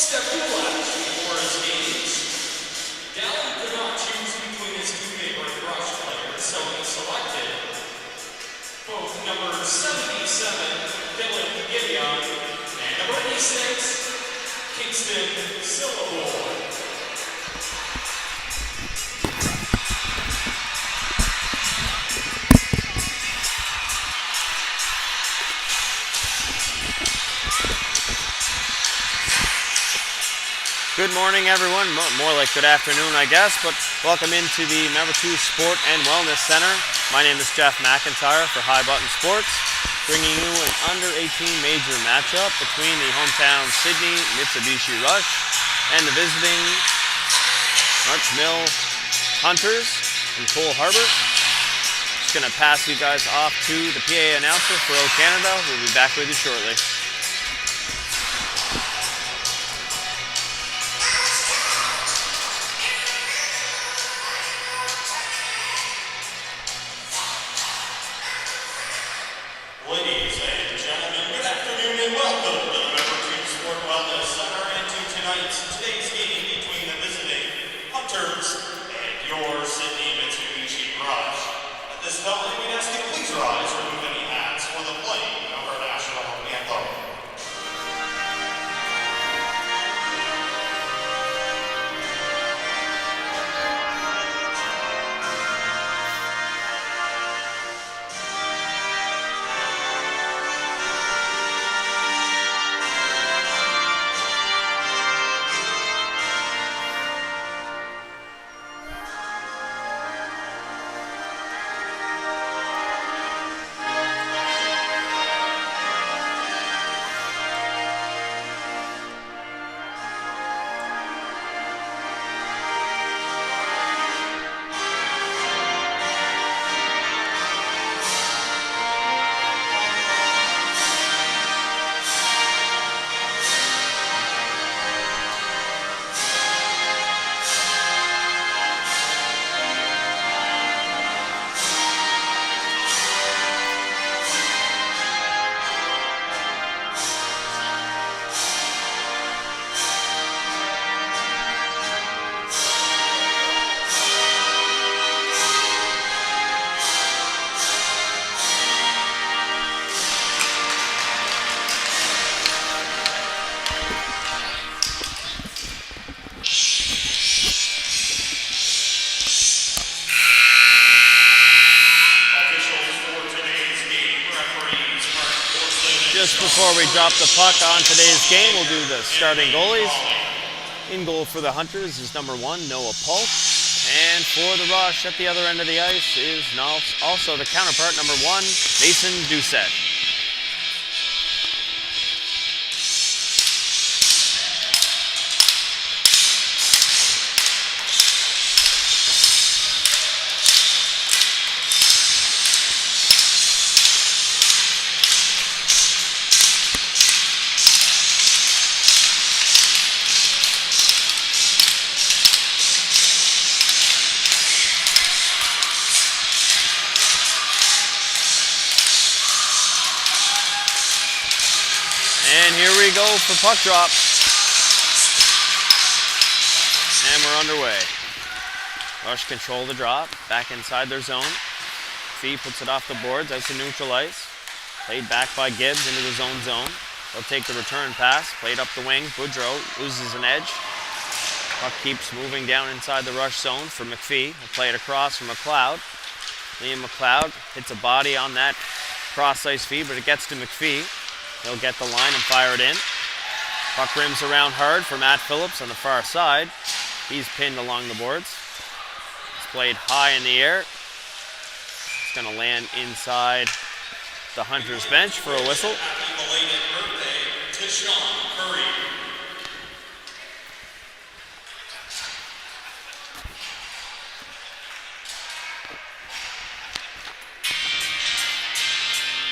step to the left for his games. Dallin could not choose between his two favorite rush players, so he selected both number 77, Dylan Gideon, and number 86, Kingston Syllable. Good morning, everyone. More like good afternoon, I guess, but welcome into the Number 2 Sport and Wellness Center. My name is Jeff McIntyre for High Button Sports, bringing you an under-18 major matchup between the hometown Sydney Mitsubishi Rush and the visiting March Mill Hunters in Cole Harbour. Just going to pass you guys off to the PA announcer for O Canada. We'll be back with you shortly. Ladies and gentlemen, good afternoon and welcome to the Number 2 Sport Wellness Center and to today's game between the visiting Hunters and your Sydney Mitsubishi Rush. At this time, we'd ask you to please rise, remove any hats for the playing of our national anthem. Just before we drop the puck on today's game, we'll do the starting goalies. In goal for the Hunters is number 1, Noah Polk. And for the Rush at the other end of the ice is also the counterpart, number 1, Mason Doucette. And here we go for puck drop. And we're underway. Rush control the drop, back inside their zone. Fee puts it off the boards, out to neutral ice. Played back by Gibbs into the zone. They'll take the return pass, played up the wing. Boudreau loses an edge. Puck keeps moving down inside the Rush zone for McPhee. He'll play it across for McLeod. Liam McLeod hits a body on that cross-ice feed, but it gets to McPhee. He'll get the line and fire it in. Puck rims around hard for Matt Phillips on the far side. He's pinned along the boards. It's played high in the air. It's going to land inside the Hunters bench for a whistle. Happy belated birthday to Sean Curry.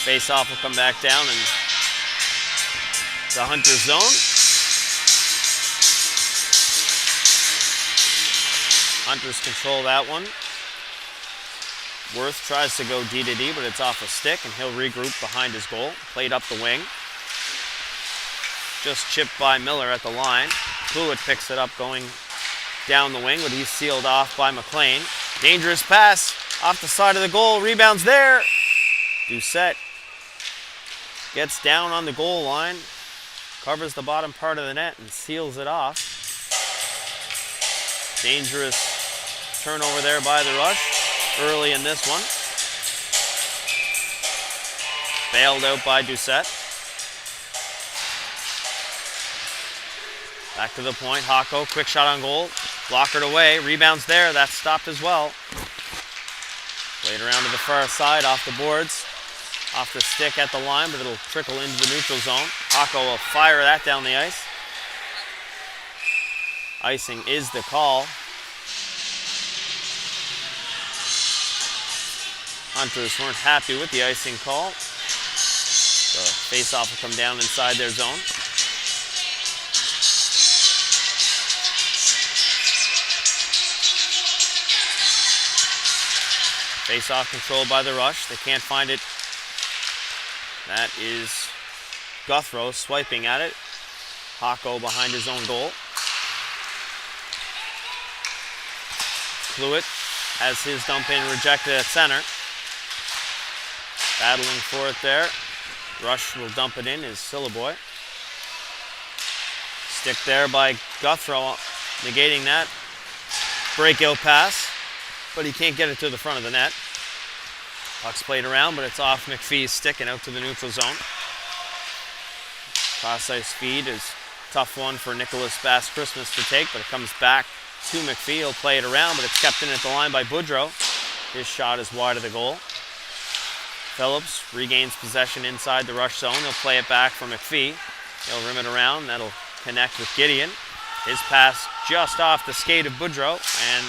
Face-off will come back down in the Hunters zone. Hunters control that one. Worth tries to go D to D, but it's off a stick, and he'll regroup behind his goal. Played up the wing. just chipped by Miller at the line. Fluid picks it up going down the wing, but he's sealed off by McLean. Dangerous pass off the side of the goal. Rebounds there. Doucette gets down on the goal line, covers the bottom part of the net and seals it off. Dangerous turnover there by the Rush early in this one. Bailed out by Doucette. Back to the point, Hako, quick shot on goal. Blockered away, rebounds there, that's stopped as well. Played around to the far side, off the boards. Off the stick at the line, but it'll trickle into the neutral zone. Hako will fire that down the ice. Icing is the call. Hunters weren't happy with the icing call. The face-off will come down inside their zone. Face-off controlled by the Rush. They can't find it. That is Guthrow swiping at it. Hako behind his own goal. Fluid has his dump in rejected at center. Battling for it there. Rush will dump it in, is Syllaboy. Stick there by Guthrow, negating that. Breakout pass, but he can't get it to the front of the net. Puck's played around, but it's off McPhee's stick and out to the neutral zone. Cross-ice feed is a tough one for Nicholas Bass Christmas to take, but it comes back to McPhee. He'll play it around, but it's kept in at the line by Boudreau. His shot is wide of the goal. Phillips regains possession inside the Rush zone. He'll play it back for McPhee. He'll rim it around. That'll connect with Gideon. His pass just off the skate of Boudreau, and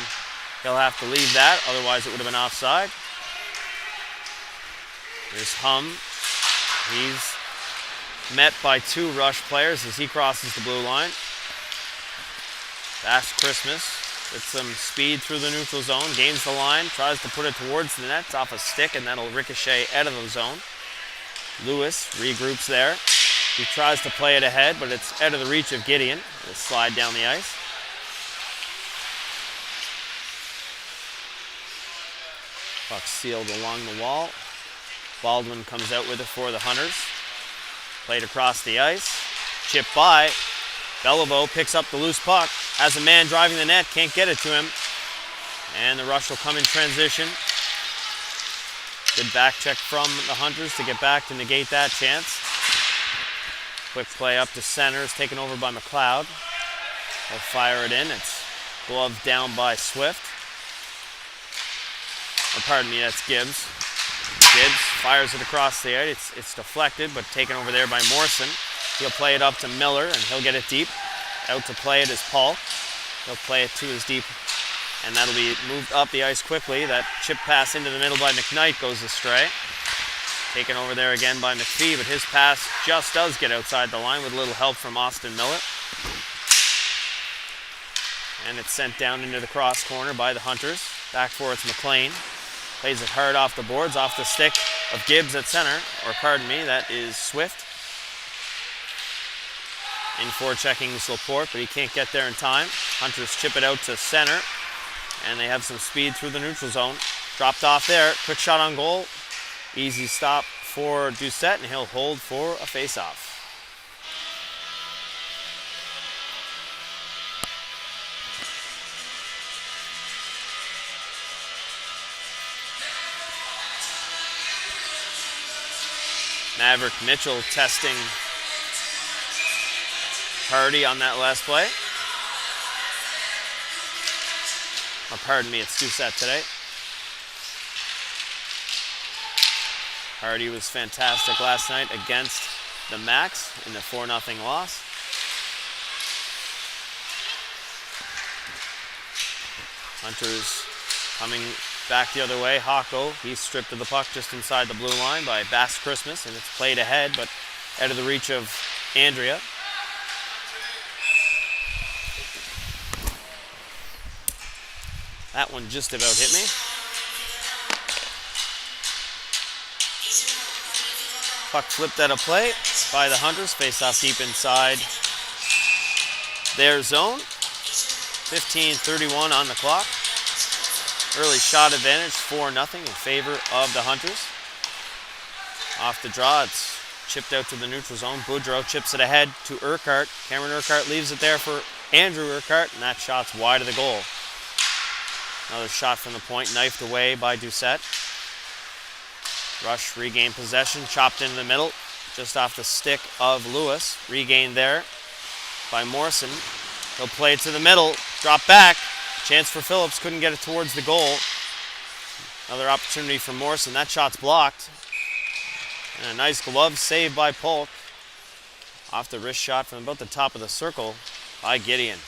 he'll have to leave that. Otherwise, it would have been offside. Here's Hum. He's met by two Rush players as he crosses the blue line. Bass Christmas with some speed through the neutral zone, gains the line, tries to put it towards the net. It's off a stick, and that'll ricochet out of the zone. Lewis regroups there. He tries to play it ahead, but it's out of the reach of Gideon. It'll slide down the ice. Puck sealed along the wall. Baldwin comes out with it for the Hunters. Played across the ice. Chipped by. Beliveau picks up the loose puck. Has a man driving the net. Can't get it to him. And the Rush will come in transition. Good back check from the Hunters to get back to negate that chance. Quick play up to center. Is taken over by McLeod. They'll fire it in. It's gloved down by Swift. Oh, pardon me, that's Gibbs. Gibbs fires it across the ice. It's deflected, but taken over there by Morrison. He'll play it up to Miller, and he'll get it deep. Out to play it is Paul. He'll play it to his deep, and that'll be moved up the ice quickly. That chip pass into the middle by McKnight goes astray. Taken over there again by McPhee, but his pass just does get outside the line with a little help from Austin Miller. And it's sent down into the cross corner by the Hunters. Back for it's McLean. Plays it hard off the boards, off the stick of Gibbs at center. Or pardon me, that is Swift. In for checking Laporte, but he can't get there in time. Hunters chip it out to center, and they have some speed through the neutral zone. Dropped off there. Quick shot on goal. Easy stop for Doucette, and he'll hold for a face-off. Maverick Mitchell testing Hardy on that last play. Oh, pardon me, it's Doucette today. Hardy was fantastic last night against the Max in the 4-0 loss. Hunters coming back the other way. Hako, he's stripped of the puck just inside the blue line by Bass Christmas, and it's played ahead, but out of the reach of Andrea. That one just about hit me. Puck flipped out of play. by the Hunters. Face off deep inside their zone. 15:31 on the clock. Early shot advantage, 4-0 in favor of the Hunters. Off the draw, it's chipped out to the neutral zone. Boudreau chips it ahead to Urquhart. Cameron Urquhart leaves it there for Andrew Urquhart, and that shot's wide of the goal. Another shot from the point, knifed away by Doucette. Rush regained possession, chopped into the middle, just off the stick of Lewis. Regained there by Morrison. He'll play it to the middle, drop back. Chance for Phillips, couldn't get it towards the goal. Another opportunity for Morrison. That shot's blocked. And a nice glove save by Polk. Off the wrist shot from about the top of the circle by Gideon.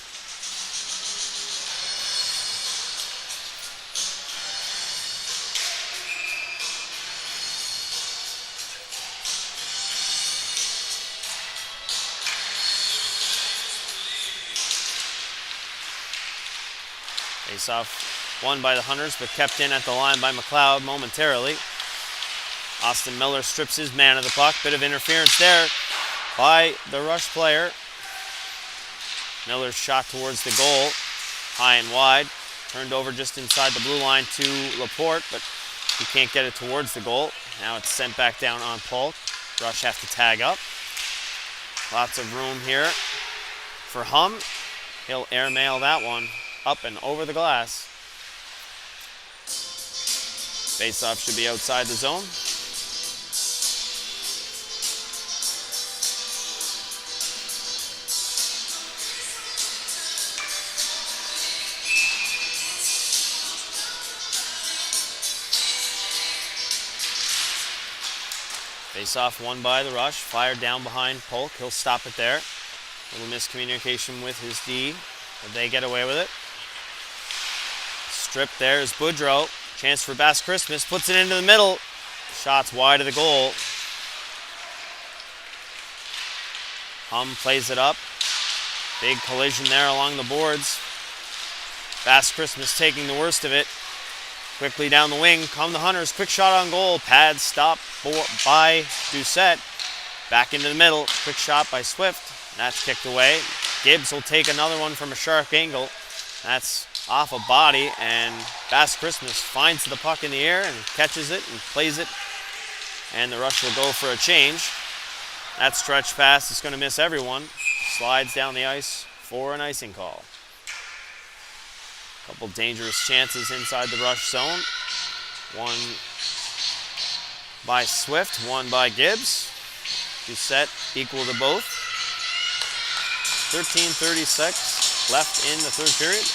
Face-off won by the Hunters, but kept in at the line by McLeod momentarily. Austin Miller strips his man of the puck. Bit of interference there by the Rush player. Miller's shot towards the goal, high and wide. Turned over just inside the blue line to Laporte, but he can't get it towards the goal. Now it's sent back down on Polk. Rush have to tag up. Lots of room here for Hum. He'll airmail that one up and over the glass. Face-off should be outside the zone. Face-off won by the Rush. Fired down behind Polk. He'll stop it there. A little miscommunication with his D, but they get away with it. Stripped there is Boudreau. Chance for Bass Christmas. Puts it into the middle. Shots wide of the goal. Hum plays it up. Big collision there along the boards. Bass Christmas taking the worst of it. Quickly down the wing come the Hunters. Quick shot on goal. Pad stop by Doucette. Back into the middle. Quick shot by Swift. That's kicked away. Gibbs will take another one from a sharp angle. That's off a body, and Bass Christmas finds the puck in the air and catches it and plays it. And the Rush will go for a change. That stretch pass is going to miss everyone. Slides down the ice for an icing call. Couple dangerous chances inside the Rush zone. One by Swift, one by Gibbs. Doucette equal to both. 13:36 left in the third period.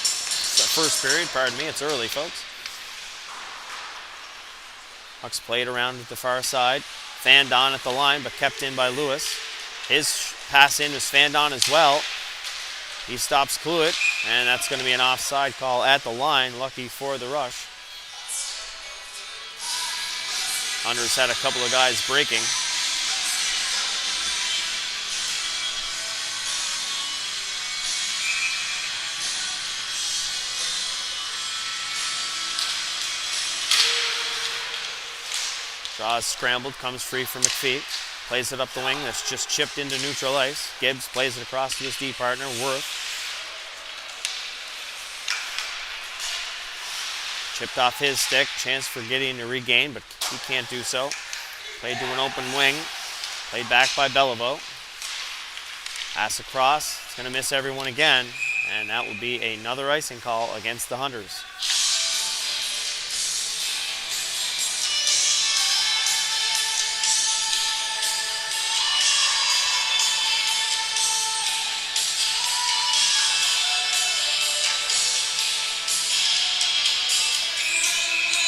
First period, pardon me. It's early, folks. Puck's played around at the far side. Fanned on at the line, but kept in by Lewis. His pass in is fanned on as well. He stops Cluett, and that's going to be an offside call at the line. Lucky for the Rush. Hunters had a couple of guys breaking. Draws scrambled, comes free for McPhee. Plays it up the wing, that's just chipped into neutral ice. Gibbs plays it across to his D partner, Worth. Chipped off his stick, chance for Gideon to regain, but he can't do so. Played to an open wing, played back by Beliveau. Pass across, it's gonna miss everyone again, and that will be another icing call against the Hunters.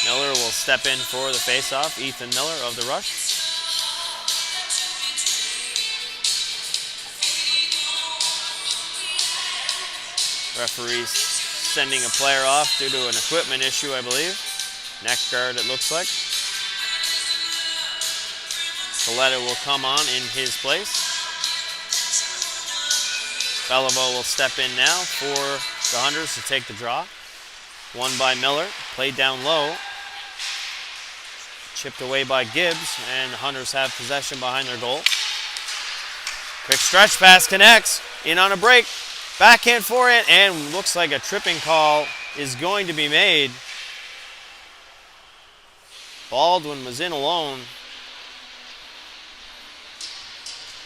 Miller will step in for the face-off. Ethan Miller of the Rush. Referee's sending a player off due to an equipment issue, I believe. Neck guard, it looks like. Coletta will come on in his place. Beliveau will step in now for the Hunters to take the draw. Won by Miller, played down low. Chipped away by Gibbs, and the Hunters have possession behind their goal. Quick stretch pass connects. In on a break. Backhand forehand, and looks like a tripping call is going to be made. Baldwin was in alone.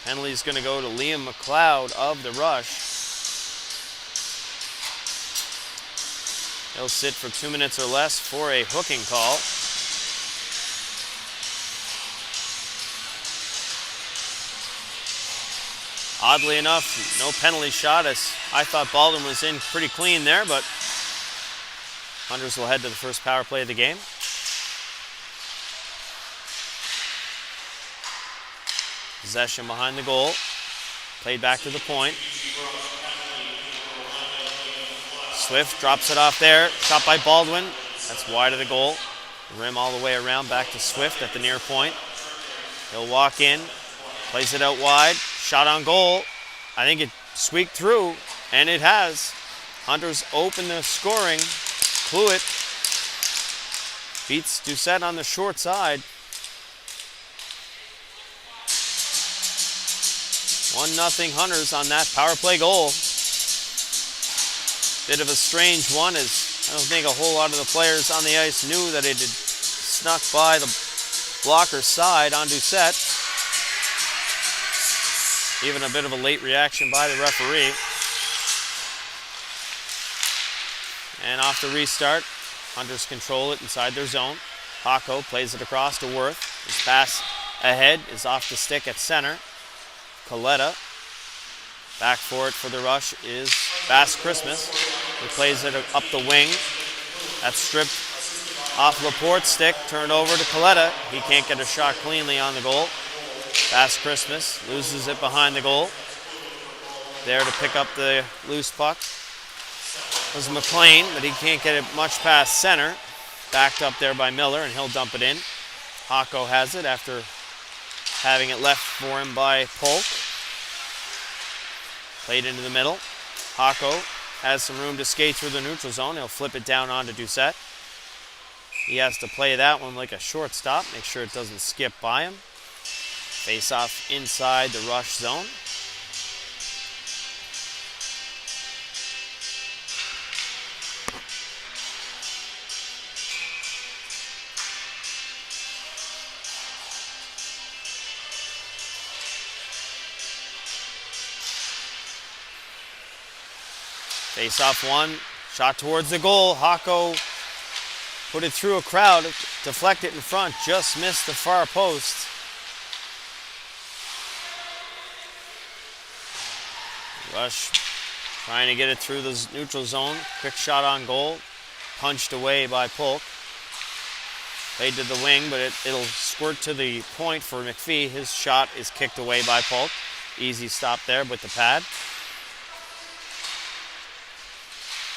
Penalty is going to go to Liam McLeod of the Rush. He'll sit for 2 minutes or less for a hooking call. Oddly enough, no penalty shot, as I thought Baldwin was in pretty clean there, but Hunters will head to the first power play of the game. Possession behind the goal. Played back to the point. Swift drops it off there. Shot by Baldwin. That's wide of the goal. Rim all the way around back to Swift at the near point. He'll walk in. Plays it out wide. Shot on goal. I think it squeaked through, and it has. Hunters open the scoring. Cluett beats Doucette on the short side. 1-0 Hunters on that power play goal. Bit of a strange one, as I don't think a whole lot of the players on the ice knew that it had snuck by the blocker's side on Doucette. Even a bit of a late reaction by the referee. And off the restart, Hunters control it inside their zone. Hako plays it across to Worth. His pass ahead is off the stick at center. Coletta. Back for it for the Rush is Bass Christmas. He plays it up the wing. That's stripped off Laporte's stick, turned over to Coletta. He can't get a shot cleanly on the goal. Bass Christmas loses it behind the goal. There to pick up the loose puck was McLean, but he can't get it much past center. Backed up there by Miller, and he'll dump it in. Hako has it after having it left for him by Polk. Played into the middle. Hako has some room to skate through the neutral zone. He'll flip it down onto Doucette. He has to play that one like a shortstop, make sure it doesn't skip by him. Face off inside the Rush zone. Face off one, shot towards the goal. Hako put it through a crowd, deflect it in front, just missed the far post. Rush trying to get it through the neutral zone. Quick shot on goal, punched away by Polk. Played to the wing, but it'll squirt to the point for McPhee. His shot is kicked away by Polk. Easy stop there with the pad.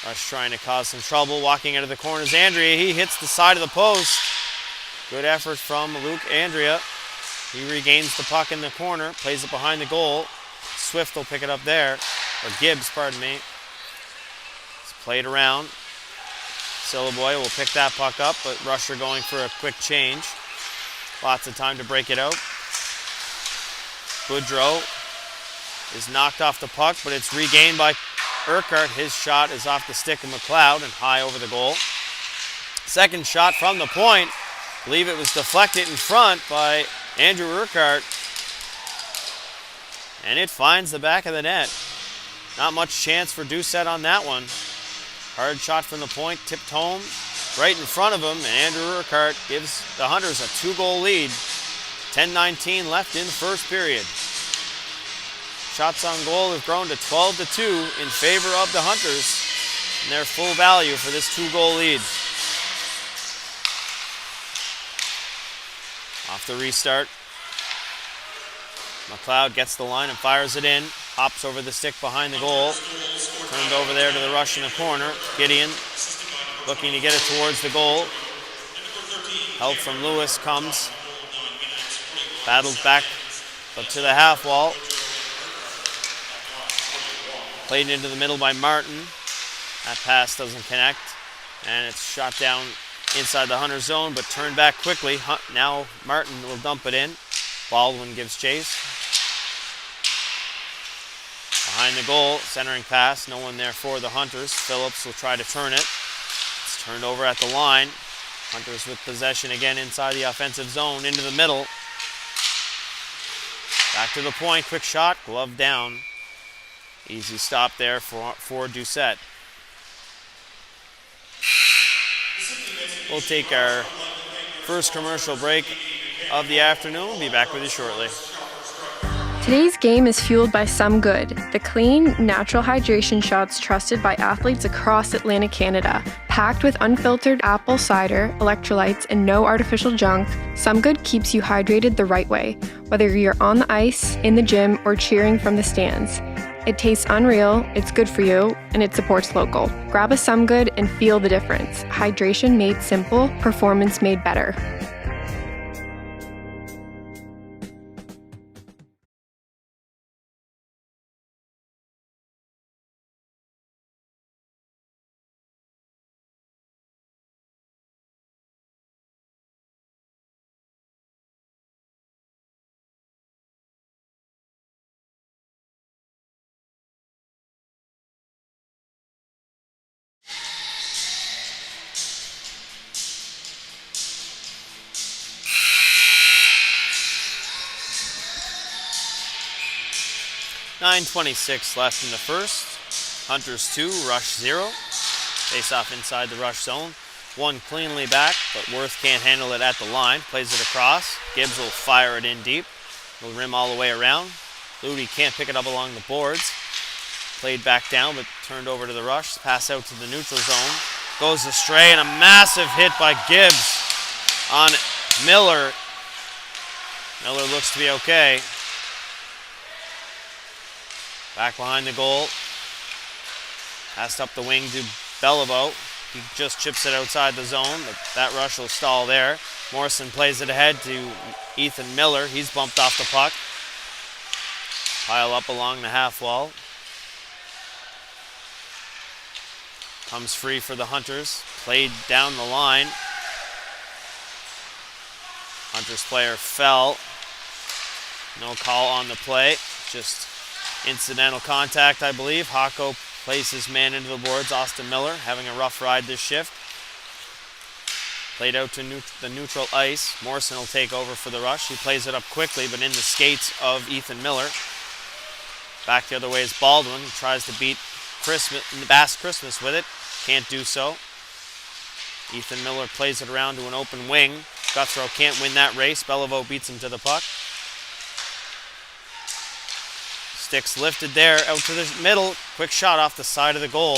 Rush trying to cause some trouble, walking out of the corners. Andrea, he hits the side of the post. Good effort from Luke Andrea. He regains the puck in the corner, plays it behind the goal. Swift will pick it up there, or Gibbs, pardon me. It's played around. Sillaboy will pick that puck up, but Rusher going for a quick change. Lots of time to break it out. Boudreau is knocked off the puck, but it's regained by Urquhart. His shot is off the stick of McLeod and high over the goal. Second shot from the point. I believe it was deflected in front by Andrew Urquhart. And it finds the back of the net. Not much chance for Doucette on that one. Hard shot from the point, tipped home, right in front of him, and Andrew Urquhart gives the Hunters a 2-goal lead. 10:19 left in the first period. Shots on goal have grown to 12-2 in favor of the Hunters, and their full value for this 2-goal lead. Off the restart, McLeod gets the line and fires it in. Hops over the stick behind the goal. Turned over there to the Rush in the corner. Gideon looking to get it towards the goal. Help from Lewis comes. Battled back but to the half wall. Played into the middle by Martin. That pass doesn't connect. And it's shot down inside the Hunter zone, but turned back quickly. Now Martin will dump it in. Baldwin gives chase. Behind the goal, centering pass, no one there for the Hunters. Phillips will try to turn it. It's turned over at the line. Hunters with possession again inside the offensive zone, into the middle. Back to the point, quick shot, glove down. Easy stop there for Doucette. We'll take our first commercial break of the afternoon. We'll be back with you shortly. Today's game is fueled by Some Good, the clean, natural hydration shots trusted by athletes across Atlantic Canada. Packed with unfiltered apple cider, electrolytes, and no artificial junk, Some Good keeps you hydrated the right way, whether you're on the ice, in the gym, or cheering from the stands. It tastes unreal, it's good for you, and it supports local. Grab a Some Good and feel the difference. Hydration made simple, performance made better. .9:26 left in the first. Hunters 2, Rush 0. Face off inside the Rush zone. One cleanly back, but Worth can't handle it at the line. Plays it across. Gibbs will fire it in deep. Will rim all the way around. Ludi can't pick it up along the boards. Played back down, but turned over to the Rush. Pass out to the neutral zone. Goes astray, and a massive hit by Gibbs on Miller. Miller looks to be okay. Back behind the goal. Passed up the wing to Beliveau. He just chips it outside the zone, but that rush will stall there. Morrison plays it ahead to Ethan Miller. He's bumped off the puck. Pile up along the half wall. Comes free for the Hunters. Played down the line. Hunters player fell. No call on the play. Just incidental contact, I believe. Hako plays his man into the boards. Austin Miller having a rough ride this shift. Played out to the neutral ice. Morrison will take over for the Rush. He plays it up quickly, but in the skates of Ethan Miller. Back the other way is Baldwin. He tries to beat Bass Christmas with it. Can't do so. Ethan Miller plays it around to an open wing. Guthrow can't win that race. Beliveau beats him to the puck. Sticks lifted there, out to the middle. Quick shot off the side of the goal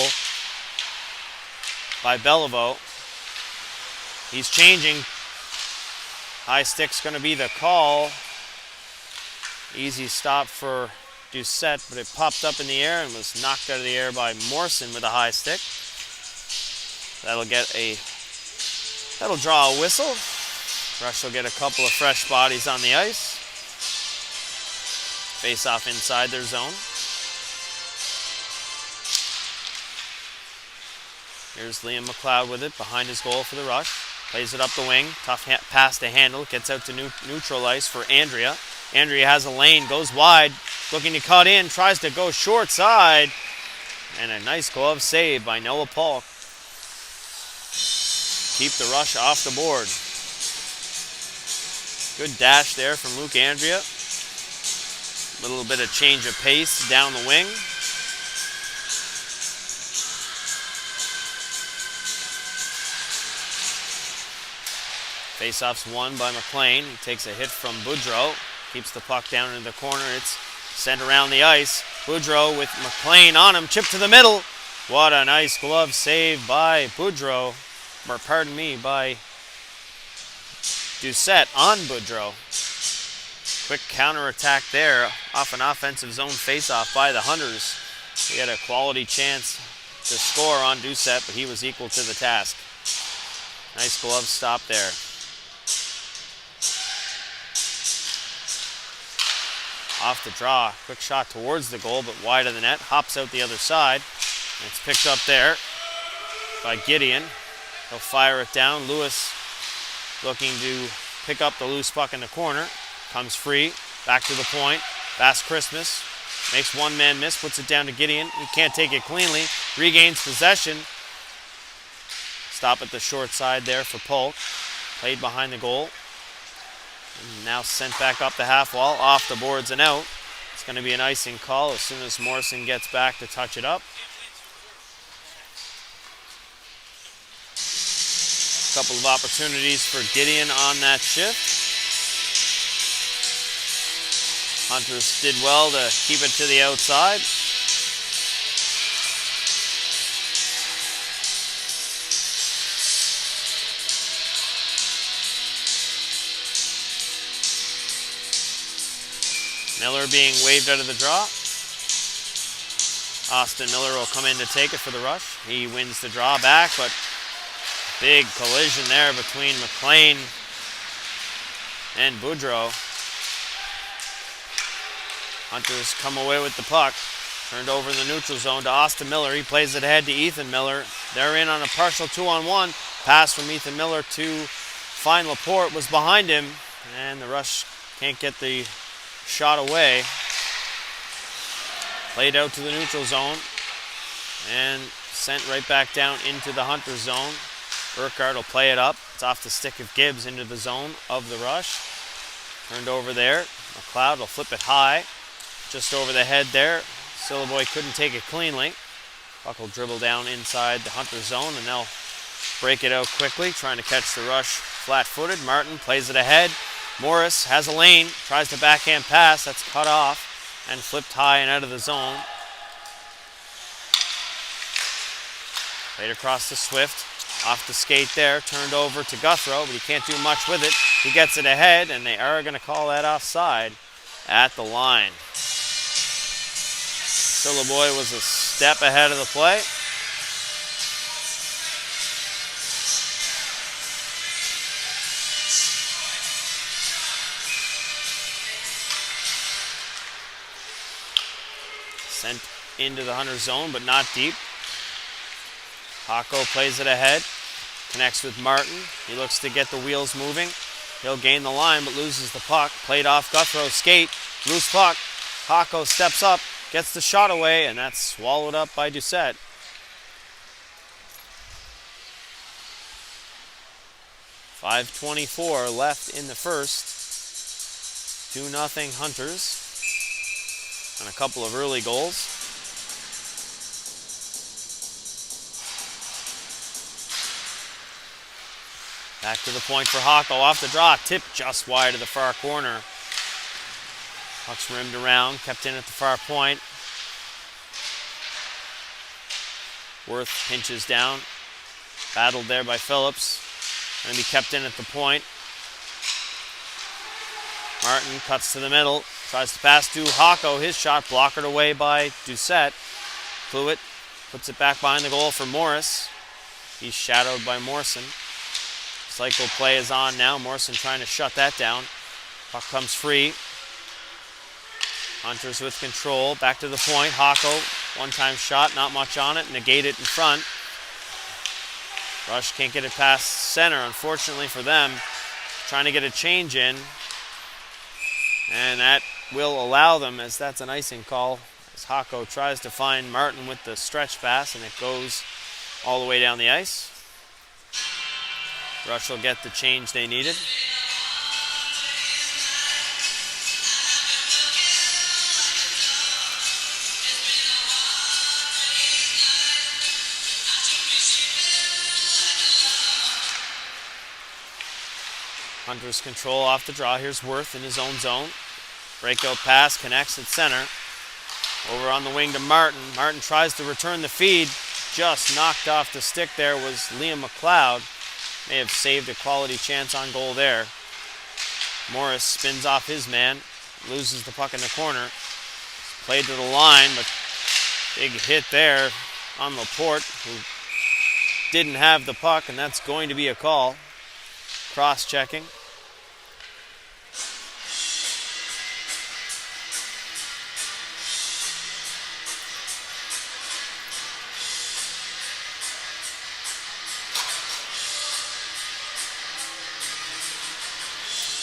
by Beliveau. He's changing. High stick's going to be the call. Easy stop for Doucette, but it popped up in the air and was knocked out of the air by Morrison with a high stick. That'll draw a whistle. Rush will get a couple of fresh bodies on the ice. Face off inside their zone. Here's Liam McLeod with it behind his goal for the Rush. Plays it up the wing. Tough pass to handle. Gets out to neutral ice for Andrea. Andrea has a lane, goes wide, looking to cut in, tries to go short side. And a nice glove save by Noah Paul. Keep the Rush off the board. Good dash there from Luke Andrea. A little bit of change of pace down the wing. Faceoff's won by McLean. He takes a hit from Boudreau. Keeps the puck down in the corner. It's sent around the ice. Boudreau with McLean on him. Chip to the middle. What a nice glove save by Boudreau. Or pardon me, by Doucette on Boudreau. Quick counterattack there off an offensive zone faceoff by the Hunters. He had a quality chance to score on Doucette, but he was equal to the task. Nice glove stop there. Off the draw, quick shot towards the goal, but wide of the net. Hops out the other side. It's picked up there by Gideon. He'll fire it down. Lewis looking to pick up the loose puck in the corner. Comes free, back to the point. Bass Christmas makes one man miss, puts it down to Gideon. He can't take it cleanly, regains possession. Stop at the short side there for Polk. Played behind the goal. And now sent back up the half wall, off the boards and out. It's going to be an icing call as soon as Morrison gets back to touch it up. A couple of opportunities for Gideon on that shift. Hunters did well to keep it to the outside. Miller being waved out of the draw. Austin Miller will come in to take it for the Rush. He wins the draw back, but big collision there between McLean and Boudreau. Hunters come away with the puck. Turned over in the neutral zone to Austin Miller. He plays it ahead to Ethan Miller. They're in on a partial 2-on-1. Pass from Ethan Miller to find Laporte was behind him, and the Rush can't get the shot away. Played out to the neutral zone and sent right back down into the Hunter zone. Burkhardt will play it up. It's off the stick of Gibbs into the zone of the Rush. Turned over there. McLeod will flip it high. Just over the head there. Syliboy couldn't take it cleanly. Puck will dribble down inside the Hunter zone, and they'll break it out quickly, trying to catch the Rush flat-footed. Martin plays it ahead. Morris has a lane, tries to backhand pass. That's cut off and flipped high and out of the zone. Played across to Swift. Off the skate there, turned over to Guthrow, but he can't do much with it. He gets it ahead, and they are going to call that offside at the line. Syliboy was a step ahead of the play. Sent into the Hunter zone, but not deep. Hako plays it ahead, connects with Martin. He looks to get the wheels moving. He'll gain the line, but loses the puck. Played off Guthrow's skate, loose puck. Hako steps up, gets the shot away, and that's swallowed up by Doucette. .5:24 left in the first. 2-0 Hunters. And a couple of early goals. Back to the point for Hako, off the draw, tipped just wide of the far corner. Puck's rimmed around, kept in at the far point. Worth pinches down, battled there by Phillips. Going to be kept in at the point. Martin cuts to the middle, tries to pass to Hako. His shot blockered away by Doucette. Cluett puts it back behind the goal for Morris. He's shadowed by Morrison. Cycle play is on now. Morrison trying to shut that down. Puck comes free. Hunters with control. Back to the point. Hako, one-time shot, not much on it. Negate it in front. Rush can't get it past center, unfortunately for them. Trying to get a change in. And that will allow them, as that's an icing call, as Hako tries to find Martin with the stretch pass, and it goes all the way down the ice. Rush will get the change they needed. Hunters control off the draw. Here's Worth in his own zone. Breakout pass, connects at center. Over on the wing to Martin. Martin tries to return the feed. Just knocked off the stick there was Liam McLeod. May have saved a quality chance on goal there. Morris spins off his man. Loses the puck in the corner. Played to the line, but big hit there on Laporte, who didn't have the puck, and that's going to be a call. Cross-checking.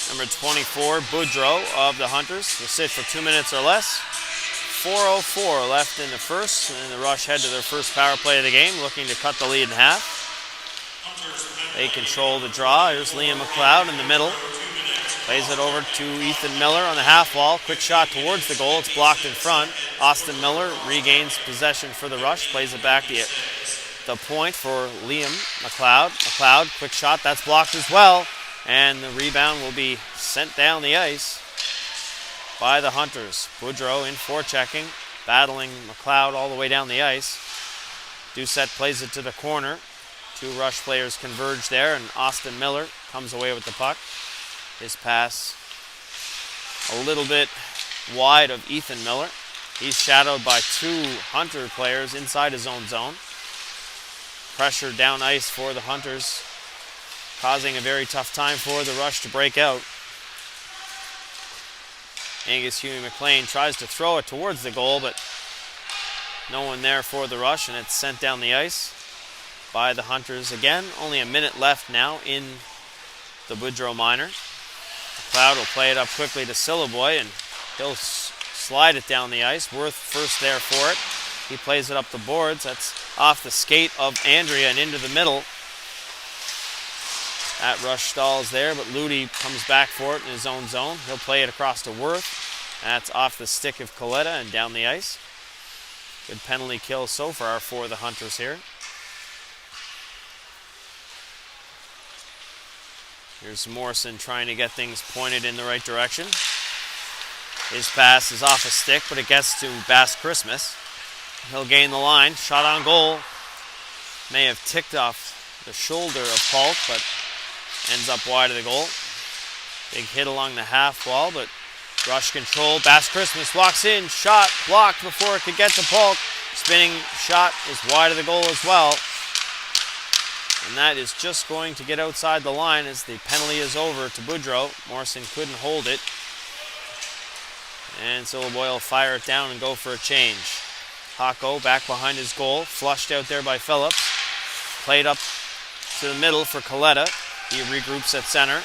Number 24, Boudreau of the Hunters, will sit for 2 minutes or less. 4:04 left in the first, and the Rush head to their first power play of the game, looking to cut the lead in half. They control the draw. Here's Liam McLeod in the middle. Plays it over to Ethan Miller on the half wall. Quick shot towards the goal. It's blocked in front. Austin Miller regains possession for the Rush. Plays it back to the point for Liam McLeod. McLeod, quick shot. That's blocked as well. And the rebound will be sent down the ice by the Hunters. Boudreau in forechecking, battling McLeod all the way down the ice. Doucette plays it to the corner. Two Rush players converge there, and Austin Miller comes away with the puck. His pass a little bit wide of Ethan Miller. He's shadowed by two Hunter players inside his own zone. Pressure down ice for the Hunters, causing a very tough time for the Rush to break out. Angus Huey McLean tries to throw it towards the goal, but no one there for the Rush, and it's sent down the ice by the Hunters again. Only a minute left now in the Boudreau minor. McLeod will play it up quickly to Syliboy, and he'll slide it down the ice. Worth first there for it. He plays it up the boards. That's off the skate of Andrea and into the middle. That Rush stalls there, but Ludi comes back for it in his own zone. He'll play it across to Worth. That's off the stick of Coletta and down the ice. Good penalty kill so far for the Hunters here. Here's Morrison trying to get things pointed in the right direction. His pass is off a stick, but it gets to Bass Christmas. He'll gain the line. Shot on goal. May have ticked off the shoulder of Polk, but ends up wide of the goal. Big hit along the half wall, but Rush control. Bass Christmas walks in. Shot blocked before it could get to Polk. Spinning shot is wide of the goal as well. And that is just going to get outside the line as the penalty is over to Boudreau. Morrison couldn't hold it. And Syliboy will fire it down and go for a change. Hako back behind his goal. Flushed out there by Phillips. Played up to the middle for Coletta. He regroups at center.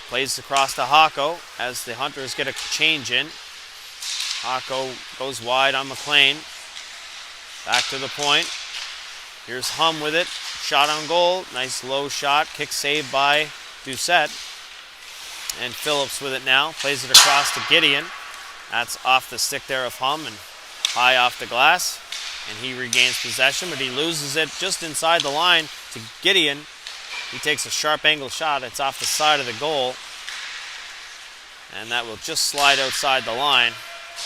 Plays across to Hako as the Hunters get a change in. Hako goes wide on McLean. Back to the point. Here's Hum with it. Shot on goal. Nice low shot. Kick saved by Doucette. And Phillips with it now. Plays it across to Gideon. That's off the stick there of Hum and high off the glass. And he regains possession, but he loses it just inside the line to Gideon. He takes a sharp angle shot. It's off the side of the goal. And that will just slide outside the line.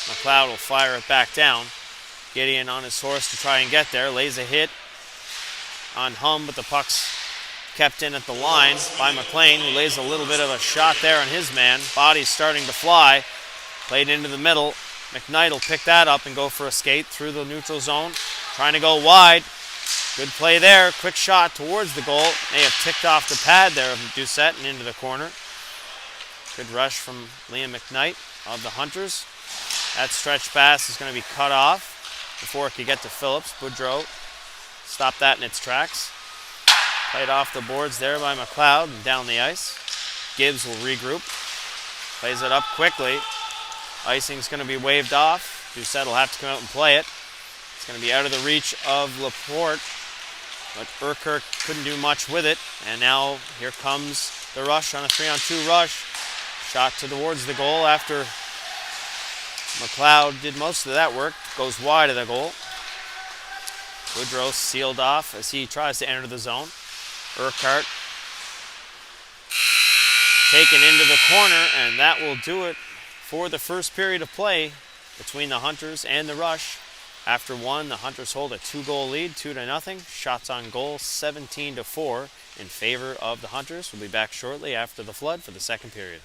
McLeod will fire it back down. Gideon on his horse to try and get there. Lays a hit on Hum, but the puck's kept in at the line by McLean, who lays a little bit of a shot there on his man. Body's starting to fly. Played into the middle. McKnight will pick that up and go for a skate through the neutral zone. Trying to go wide. Good play there. Quick shot towards the goal. May have ticked off the pad there of Doucette and into the corner. Good rush from Liam McKnight of the Hunters. That stretch pass is going to be cut off before it could get to Phillips. Boudreau stopped that in its tracks. Played off the boards there by McLeod and down the ice. Gibbs will regroup. Plays it up quickly. Icing's going to be waved off. Doucette will have to come out and play it. It's going to be out of the reach of Laporte, but Urquhart couldn't do much with it. And now here comes the Rush on a 3-on-2 rush. Shot towards the goal after McLeod did most of that work. Goes wide of the goal. Boudreau sealed off as he tries to enter the zone. Urquhart taken into the corner, and that will do it for the first period of play between the Hunters and the Rush. After one, the Hunters hold a 2-goal lead, 2-0. Shots on goal, 17-4 in favor of the Hunters. We'll be back shortly after the flood for the second period.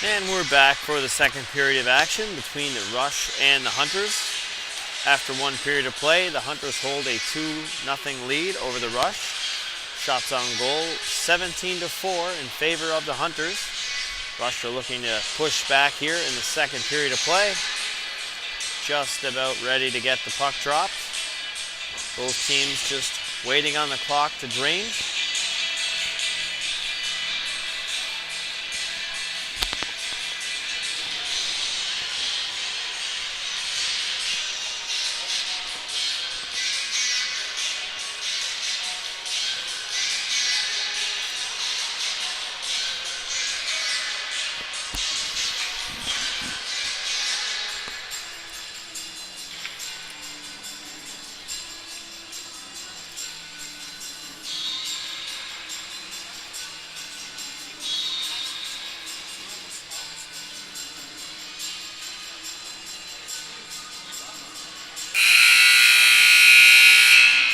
And we're back for the second period of action between the Rush and the Hunters. After one period of play, the Hunters hold a 2-0 lead over the Rush. Shots on goal, 17-4 in favor of the Hunters. Rush are looking to push back here in the second period of play. Just about ready to get the puck dropped. Both teams just waiting on the clock to drain.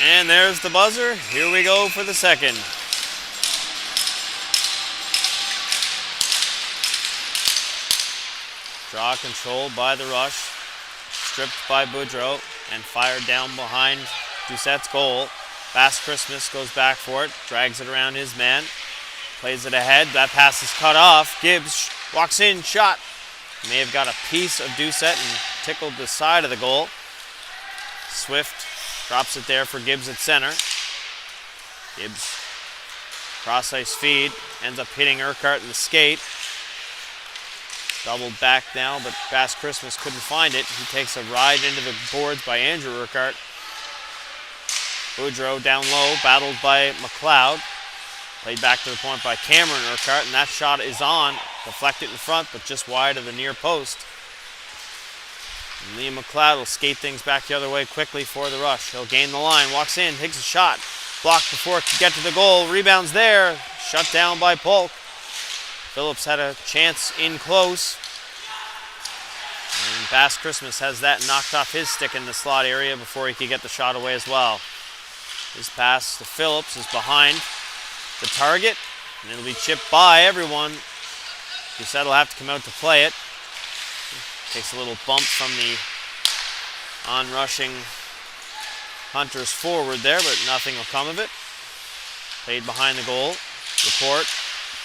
And there's the buzzer. Here we go for the second. Draw controlled by the Rush. Stripped by Boudreau and fired down behind Doucette's goal. Fast Christmas goes back for it. Drags it around his man. Plays it ahead. That pass is cut off. Gibbs walks in, shot. May have got a piece of Doucette and tickled the side of the goal. Swift drops it there for Gibbs at center. Gibbs, cross-ice feed, ends up hitting Urquhart in the skate. Doubled back now, but Fast Christmas couldn't find it. He takes a ride into the boards by Andrew Urquhart. Boudreau down low, battled by McLeod. Played back to the point by Cameron Urquhart, and that shot is on. Deflected in front, but just wide of the near post. And Liam McLeod will skate things back the other way quickly for the Rush. He'll gain the line, walks in, takes a shot. Blocked before it could get to the goal. Rebounds there. Shut down by Polk. Phillips had a chance in close. And Fast Christmas has that knocked off his stick in the slot area before he could get the shot away as well. His pass to Phillips is behind the target. And it'll be chipped by everyone. Doucette will have to come out to play it. Takes a little bump from the on-rushing Hunters forward there, but nothing will come of it. Played behind the goal. Report.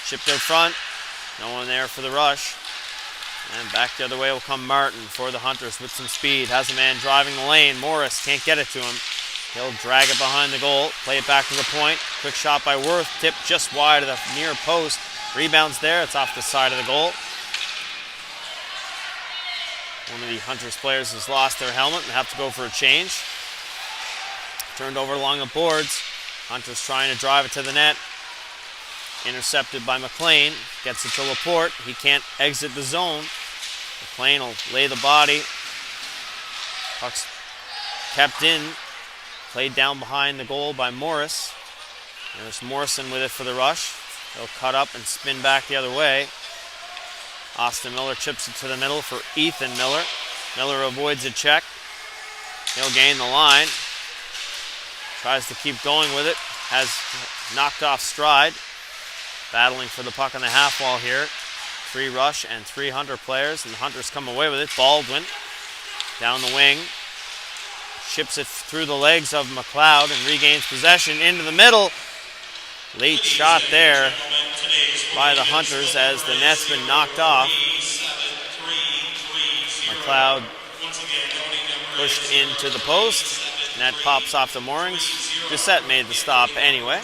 Chipped out front. No one there for the Rush. And back the other way will come Martin for the Hunters with some speed. Has a man driving the lane. Morris can't get it to him. He'll drag it behind the goal. Play it back to the point. Quick shot by Worth. Tipped just wide of the near post. Rebounds there. It's off the side of the goal. One of the Hunters players has lost their helmet and have to go for a change. Turned over along the boards. Hunters trying to drive it to the net. Intercepted by McLean. Gets it to Laporte. He can't exit the zone. McLean will lay the body. Puck's kept in. Played down behind the goal by Morris. There's Morrison with it for the Rush. He'll cut up and spin back the other way. Austin Miller chips it to the middle for Ethan Miller. Miller avoids a check. He'll gain the line. Tries to keep going with it. Has knocked off stride. Battling for the puck on the half wall here. 3 Rush and 3 Hunter players, and the Hunters come away with it. Baldwin down the wing. Chips it through the legs of McLeod and regains possession into the middle. Late shot there by the Hunters as the net's been knocked off. McLeod pushed into the post. Net pops off the moorings. Doucette made the stop anyway.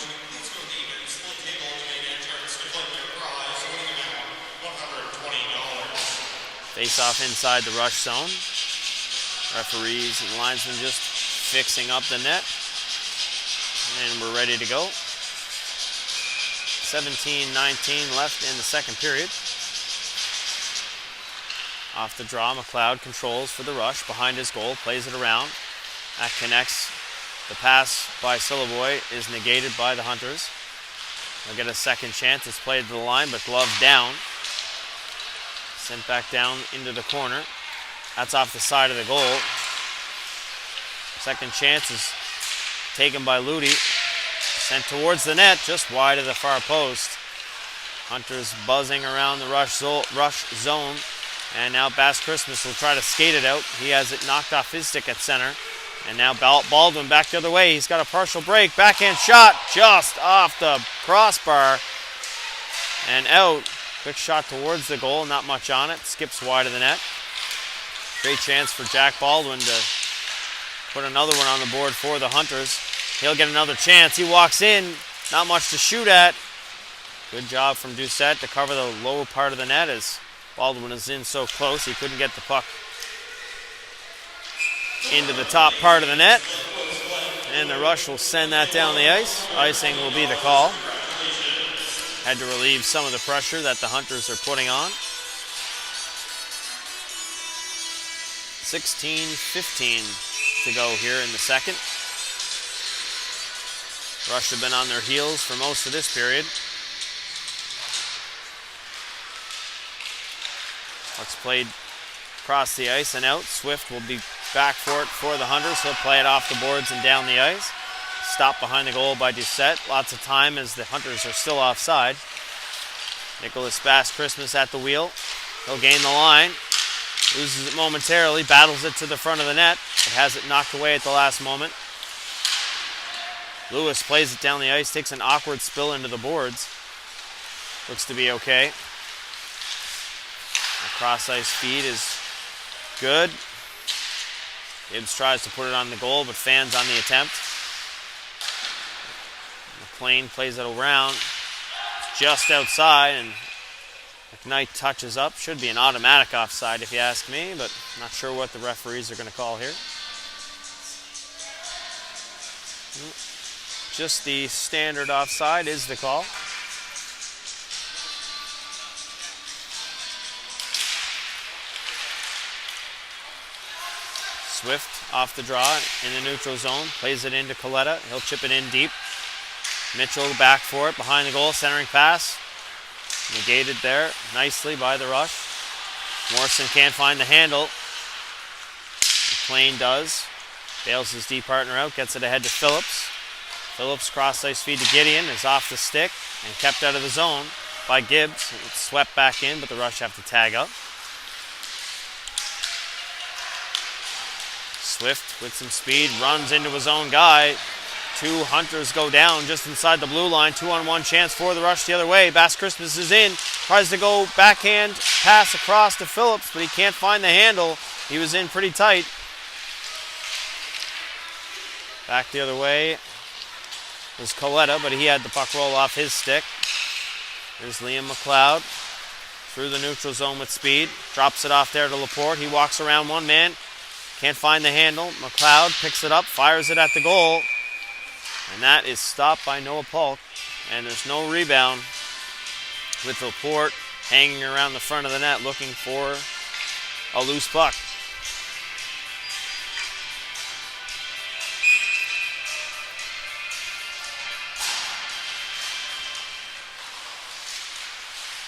Face off inside the Rush zone. Referees and linesmen just fixing up the net. And we're ready to go. 17-19 left in the second period. Off the draw, McLeod controls for the Rush behind his goal, plays it around. That connects. The pass by Syliboy is negated by the Hunters. They'll get a second chance. It's played to the line, but gloved down. Sent back down into the corner. That's off the side of the goal. Second chance is taken by Ludi. Sent towards the net, just wide of the far post. Hunters buzzing around the rush zone. And now Bass Christmas will try to skate it out. He has it knocked off his stick at center. And now Baldwin back the other way. He's got a partial break. Backhand shot just off the crossbar and out. Quick shot towards the goal. Not much on it. Skips wide of the net. Great chance for Jack Baldwin to put another one on the board for the Hunters. He'll get another chance. He walks in. Not much to shoot at. Good job from Doucette to cover the lower part of the net as Baldwin is in so close he couldn't get the puck into the top part of the net. And the Rush will send that down the ice. Icing will be the call. Had to relieve some of the pressure that the Hunters are putting on. 16:15 to go here in the second. Rush have been on their heels for most of this period. Puck's played across the ice and out. Swift will be back for it for the Hunters. He'll play it off the boards and down the ice. Stopped behind the goal by Doucette. Lots of time as the Hunters are still offside. Nicholas Bass Christmas at the wheel. He'll gain the line. Loses it momentarily. Battles it to the front of the net. But has it knocked away at the last moment. Lewis plays it down the ice. Takes an awkward spill into the boards. Looks to be okay. The cross-ice feed is good. Gibbs tries to put it on the goal, but fans on the attempt. McLean plays it around. Just outside, and McKnight touches up. Should be an automatic offside if you ask me, but not sure what the referees are going to call here. Just the standard offside is the call. Swift off the draw in the neutral zone. Plays it into Coletta. He'll chip it in deep. Mitchell back for it behind the goal. Centering pass. Negated there nicely by the Rush. Morrison can't find the handle. McLean does. Bails his D partner out. Gets it ahead to Phillips. Phillips cross-ice feed to Gideon. Is off the stick and kept out of the zone by Gibbs. It's swept back in, but the Rush have to tag up. Swift with some speed runs into his own guy. Two Hunters go down just inside the blue line. 2-on-1 chance for the Rush the other way. Bass Christmas is in. Tries to go backhand pass across to Phillips, but he can't find the handle. He was in pretty tight. Back the other way was Coletta, but he had the puck roll off his stick. There's Liam McLeod through the neutral zone with speed. Drops it off there to Laporte. He walks around one man. Can't find the handle. McLeod picks it up, fires it at the goal. And that is stopped by Noah Polk. And there's no rebound with Laporte hanging around the front of the net looking for a loose puck.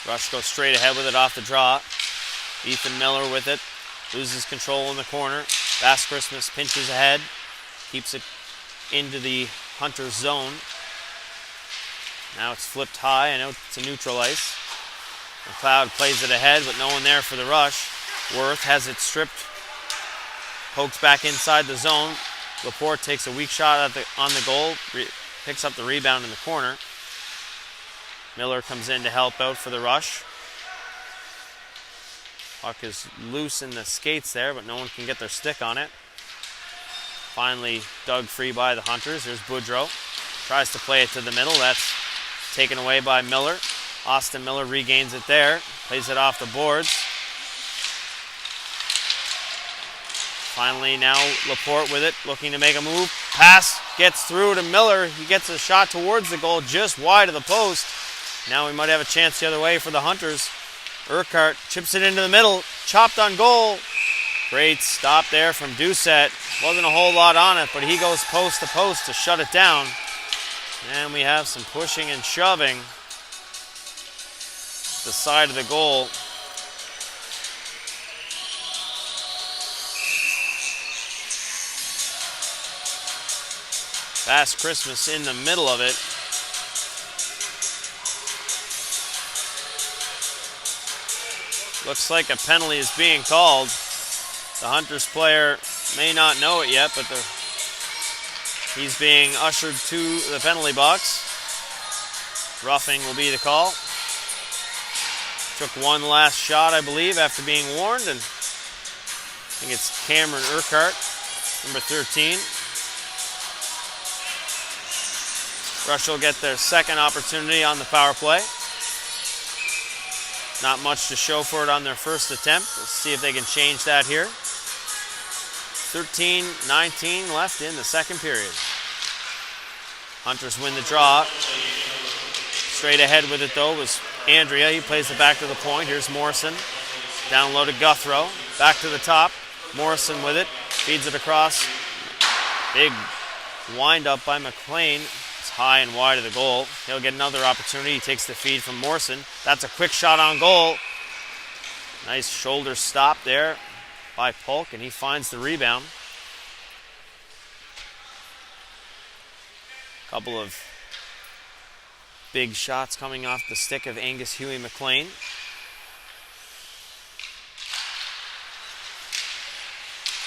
Rush goes straight ahead with it off the draw. Ethan Miller with it. Loses control in the corner. Bass Christmas pinches ahead. Keeps it into the Hunters zone. Now it's flipped high and out to neutral ice. McLeod plays it ahead, but no one there for the Rush. Worth has it stripped. Pokes back inside the zone. Laporte takes a weak shot on the goal. Picks up the rebound in the corner. Miller comes in to help out for the Rush. Puck is loose in the skates there, but no one can get their stick on it. Finally dug free by the Hunters. Here's Boudreau. Tries to play it to the middle. That's taken away by Miller. Austin Miller regains it there. Plays it off the boards. Finally now Laporte with it, looking to make a move. Pass gets through to Miller. He gets a shot towards the goal, just wide of the post. Now we might have a chance the other way for the Hunters. Urquhart chips it into the middle. Chopped on goal. Great stop there from Doucette. Wasn't a whole lot on it, but he goes post to post to shut it down. And we have some pushing and shoving the side of the goal. Bass Christmas in the middle of it. Looks like a penalty is being called. The Hunters player may not know it yet, but he's being ushered to the penalty box. Roughing will be the call. Took one last shot, I believe, after being warned, and I think it's Cameron Urquhart, number 13. Rush will get their second opportunity on the power play. Not much to show for it on their first attempt. Let's see if they can change that here. 13-19 left in the second period. Hunters win the draw. Straight ahead with it, though, was Andrea. He plays it back to the point. Here's Morrison. Down low to Guthrow. Back to the top. Morrison with it. Feeds it across. Big wind up by McLean. It's high and wide of the goal. He'll get another opportunity. He takes the feed from Morrison. That's a quick shot on goal. Nice shoulder stop there by Polk, and he finds the rebound. Couple of big shots coming off the stick of Angus Huey McLean.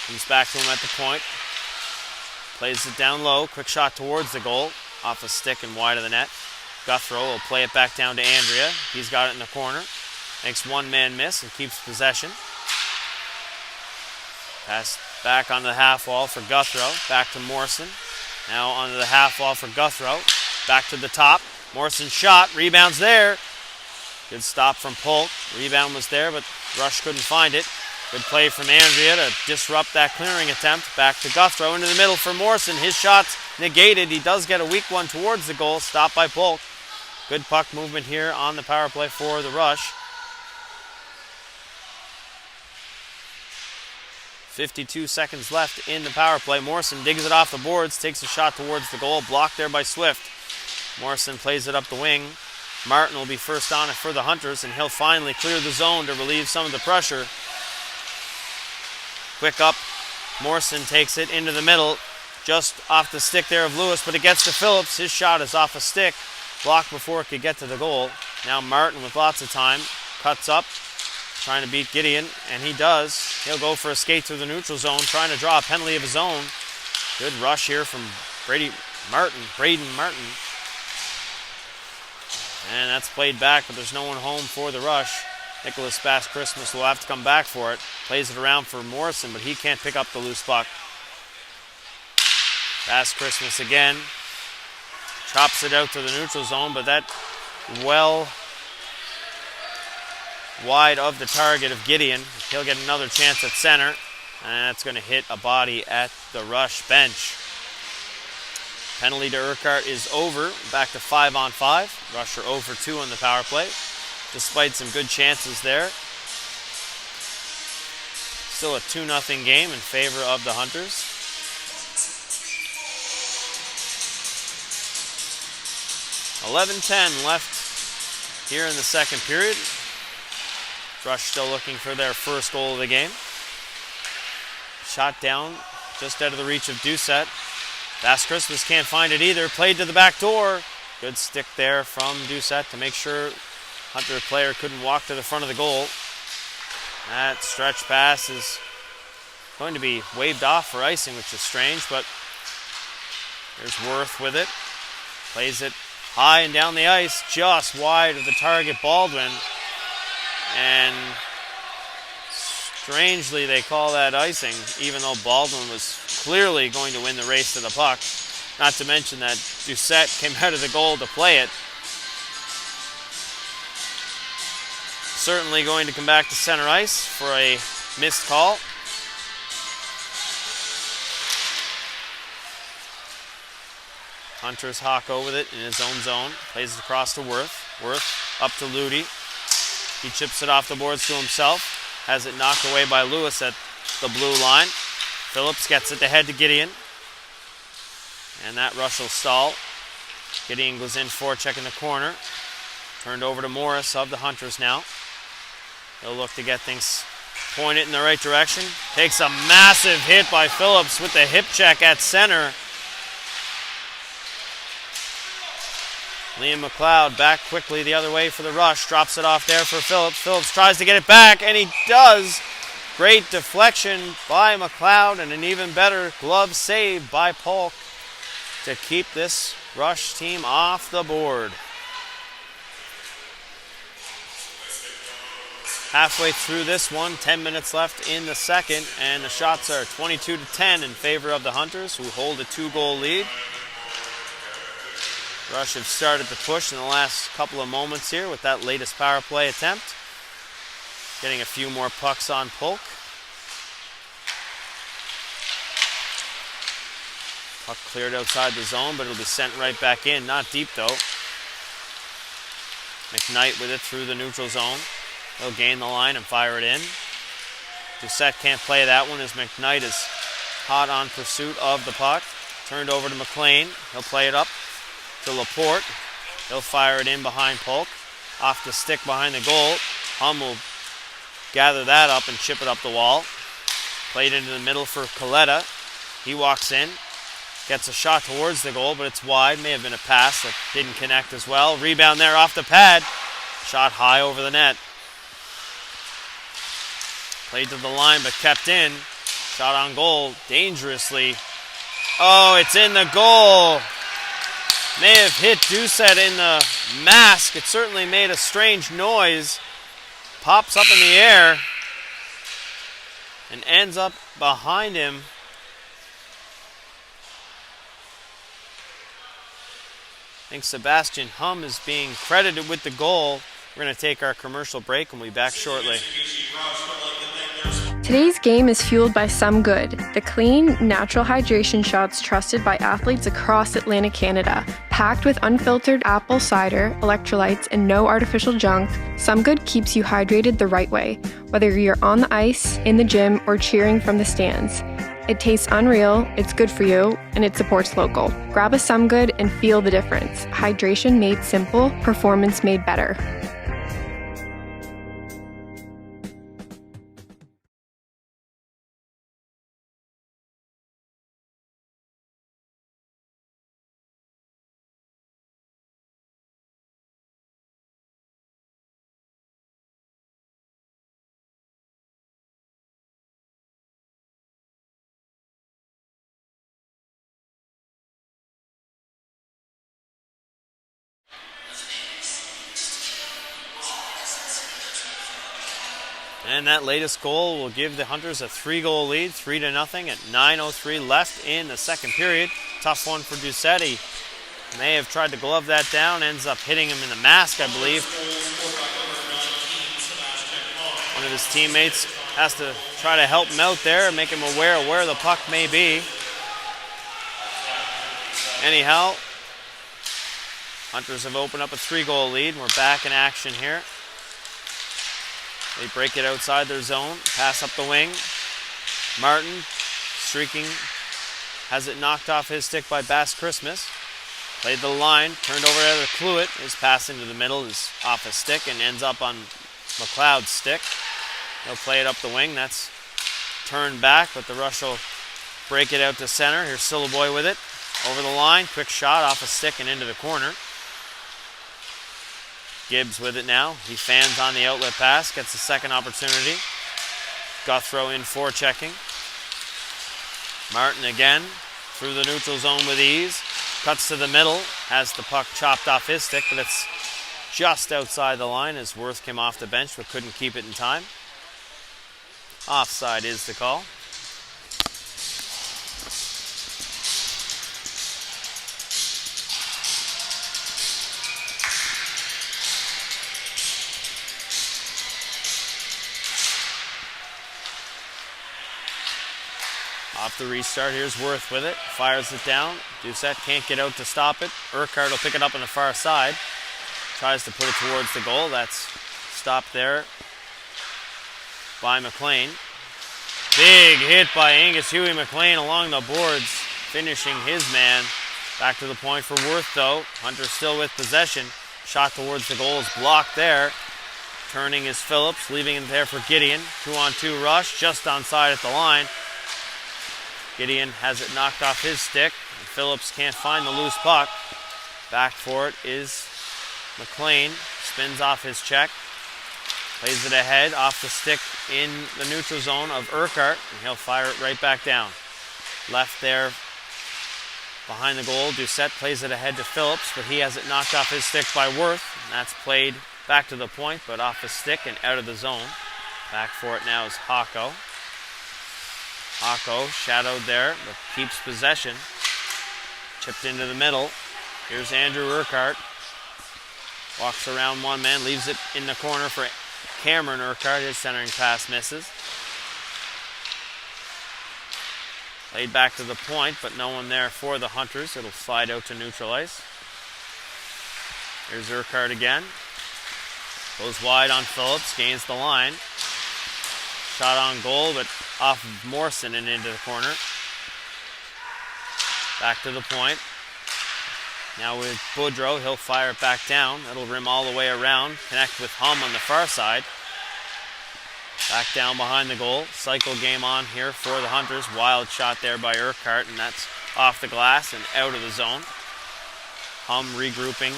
Comes back to him at the point. Plays it down low. Quick shot towards the goal. Off a stick and wide of the net. Guthrow will play it back down to Andrea. He's got it in the corner. Makes one man miss and keeps possession. Pass back on the half wall for Guthrow. Back to Morrison. Now onto the half wall for Guthrow. Back to the top. Morrison shot. Rebound's there. Good stop from Polk. Rebound was there, but Rush couldn't find it. Good play from Andrea to disrupt that clearing attempt. Back to Guthrow into the middle for Morrison. His shot's negated. He does get a weak one towards the goal. Stopped by Polk. Good puck movement here on the power play for the Rush. 52 seconds left in the power play. Morrison digs it off the boards. Takes a shot towards the goal. Blocked there by Swift. Morrison plays it up the wing. Martin will be first on it for the Hunters, and he'll finally clear the zone to relieve some of the pressure. Quick up. Morrison takes it into the middle. Just off the stick there of Lewis, but it gets to Phillips. His shot is off a stick. Blocked before it could get to the goal. Now Martin with lots of time. Cuts up. Trying to beat Gideon, and he does. He'll go for a skate through the neutral zone, trying to draw a penalty of his own. Good rush here from Braden Martin. And that's played back, but there's no one home for the Rush. Nicholas Bass Christmas will have to come back for it. Plays it around for Morrison, but he can't pick up the loose puck. Bass Christmas again. Chops it out to the neutral zone, but that well wide of the target of Gideon. He'll get another chance at center, and that's going to hit a body at the Rush bench. Penalty to Urquhart is over. Back to 5-on-5. Rush are 0 for 2 on the power play, despite some good chances there. Still a 2-0 game in favor of the Hunters. .11:10 left here in the second period. Rush still looking for their first goal of the game. Shot down just out of the reach of Doucette. Bass Christmas can't find it either. Played to the back door. Good stick there from Doucette to make sure Hunter player couldn't walk to the front of the goal. That stretch pass is going to be waved off for icing, which is strange, but there's Worth with it. Plays it high and down the ice, just wide of the target, Baldwin. And strangely, they call that icing, even though Baldwin was clearly going to win the race to the puck. Not to mention that Doucette came out of the goal to play it. Certainly going to come back to center ice for a missed call. Hunter's Hocko with it in his own zone. Plays it across to Worth. Worth up to Ludi. He chips it off the boards to himself. Has it knocked away by Lewis at the blue line. Phillips gets it to head to Gideon. And that rush will stall. Gideon goes in for check in the corner. Turned over to Morris of the Hunters now. He'll look to get things pointed in the right direction. Takes a massive hit by Phillips with the hip check at center. Liam McLeod back quickly the other way for the rush. Drops it off there for Phillips. Phillips tries to get it back, and he does. Great deflection by McLeod, and an even better glove save by Polk to keep this Rush team off the board. Halfway through this one, 10 minutes left in the second, and the shots are 22-10 in favor of the Hunters, who hold a 2-goal lead. Rush have started to push in the last couple of moments here with that latest power play attempt. Getting a few more pucks on Polk. Puck cleared outside the zone, but it'll be sent right back in. Not deep, though. McKnight with it through the neutral zone. He'll gain the line and fire it in. Doucette can't play that one as McKnight is hot on pursuit of the puck. Turned over to McLean. He'll play it up to Laporte. He'll fire it in behind Polk. Off the stick behind the goal. Hum will gather that up and chip it up the wall. Played into the middle for Coletta. He walks in. Gets a shot towards the goal, but it's wide. May have been a pass that didn't connect as well. Rebound there off the pad. Shot high over the net. Played to the line, but kept in. Shot on goal dangerously. Oh, it's in the goal. May have hit Doucette in the mask. It certainly made a strange noise. Pops up in the air and ends up behind him. I think Sebastian Hum is being credited with the goal. We're going to take our commercial break and we'll be back shortly. Today's game is fueled by Some Good, the clean, natural hydration shots trusted by athletes across Atlantic Canada. Packed with unfiltered apple cider, electrolytes, and no artificial junk, Some Good keeps you hydrated the right way, whether you're on the ice, in the gym, or cheering from the stands. It tastes unreal, it's good for you, and it supports local. Grab a Some Good and feel the difference. Hydration made simple, performance made better. And that latest goal will give the Hunters a 3-goal lead, 3-0 at 9:03 left in the second period. Tough one for Doucette. He may have tried to glove that down, ends up hitting him in the mask, I believe. One of his teammates has to try to help him out there and make him aware of where the puck may be. Anyhow, Hunters have opened up a 3-goal lead, and we're back in action here. They break it outside their zone, pass up the wing. Martin, streaking, has it knocked off his stick by Bass Christmas. Played the line, turned over to Cluett. His pass into the middle is off his stick and ends up on McLeod's stick. He'll play it up the wing. That's turned back, but the Rush will break it out to center. Here's Syliboy with it. Over the line, quick shot off a stick and into the corner. Gibbs with it now. He fans on the outlet pass, gets a second opportunity. Guthrow in forechecking. Martin again through the neutral zone with ease. Cuts to the middle, has the puck chopped off his stick, but it's just outside the line as Worth came off the bench but couldn't keep it in time. Offside is the call. Off the restart, here's Worth with it. Fires it down. Doucette can't get out to stop it. Urquhart will pick it up on the far side. Tries to put it towards the goal. That's stopped there by McLean. Big hit by Angus Huey McLean along the boards, finishing his man. Back to the point for Worth, though. Hunter still with possession. Shot towards the goal is blocked there. Turning is Phillips, leaving it there for Gideon. 2-on-2 rush, just onside at the line. Gideon has it knocked off his stick. Phillips can't find the loose puck. Back for it is McLean. Spins off his check. Plays it ahead off the stick in the neutral zone of Urquhart, and he'll fire it right back down. Left there behind the goal. Doucette plays it ahead to Phillips, but he has it knocked off his stick by Worth. And that's played back to the point, but off the stick and out of the zone. Back for it now is Hako. Hako shadowed there, but keeps possession. Chipped into the middle. Here's Andrew Urquhart. Walks around one man, leaves it in the corner for Cameron Urquhart. His centering pass misses. Laid back to the point, but no one there for the Hunters. It'll slide out to neutral ice. Here's Urquhart again. Goes wide on Phillips, gains the line. Shot on goal, but off of Morrison and into the corner. Back to the point. Now with Boudreau, he'll fire it back down. It'll rim all the way around. Connect with Hum on the far side. Back down behind the goal. Cycle game on here for the Hunters. Wild shot there by Urquhart, and that's off the glass and out of the zone. Hum regrouping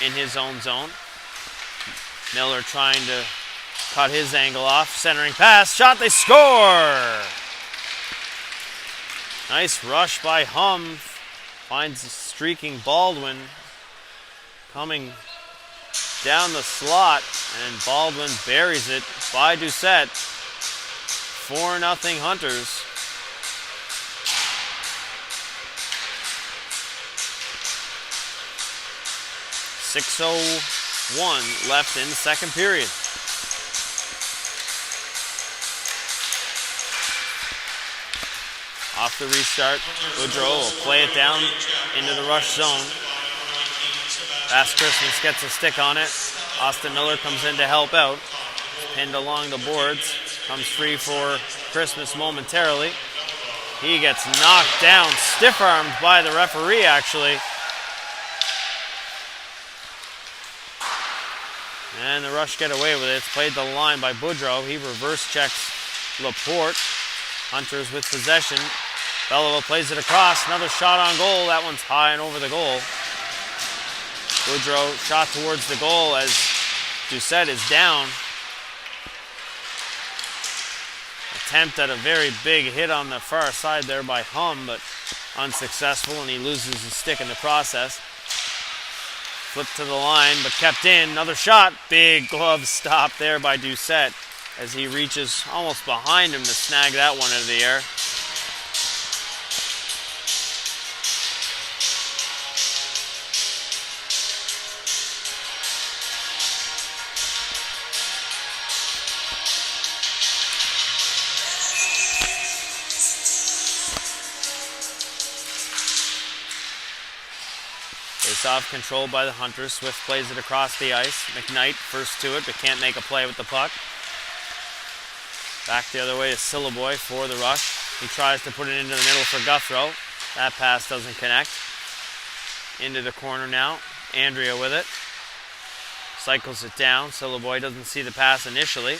in his own zone. Miller trying to cut his angle off. Centering pass. Shot. They score! Nice rush by Hum. Finds streaking Baldwin coming down the slot, and Baldwin buries it by Doucette. 4-0 Hunters. .6:01 left in the second period. Off the restart, Boudreau will play it down into the rush zone. Fast Christmas gets a stick on it. Austin Miller comes in to help out. Pinned along the boards. Comes free for Christmas momentarily. He gets knocked down, stiff-armed by the referee actually. And the Rush get away with it. It's played the line by Boudreau. He reverse checks Laporte. Hunters with possession. Bellova plays it across. Another shot on goal. That one's high and over the goal. Boudreau shot towards the goal as Doucette is down. Attempt at a very big hit on the far side there by Hum, but unsuccessful, and he loses his stick in the process. Flipped to the line, but kept in. Another shot. Big glove stop there by Doucette as he reaches almost behind him to snag that one out of the air. Face-off controlled by the Hunters. Swift plays it across the ice. McKnight first to it, but can't make a play with the puck. Back the other way is Syliboy for the Rush. He tries to put it into the middle for Guthrow. That pass doesn't connect. Into the corner now. Andrea with it. Cycles it down. Syliboy doesn't see the pass initially.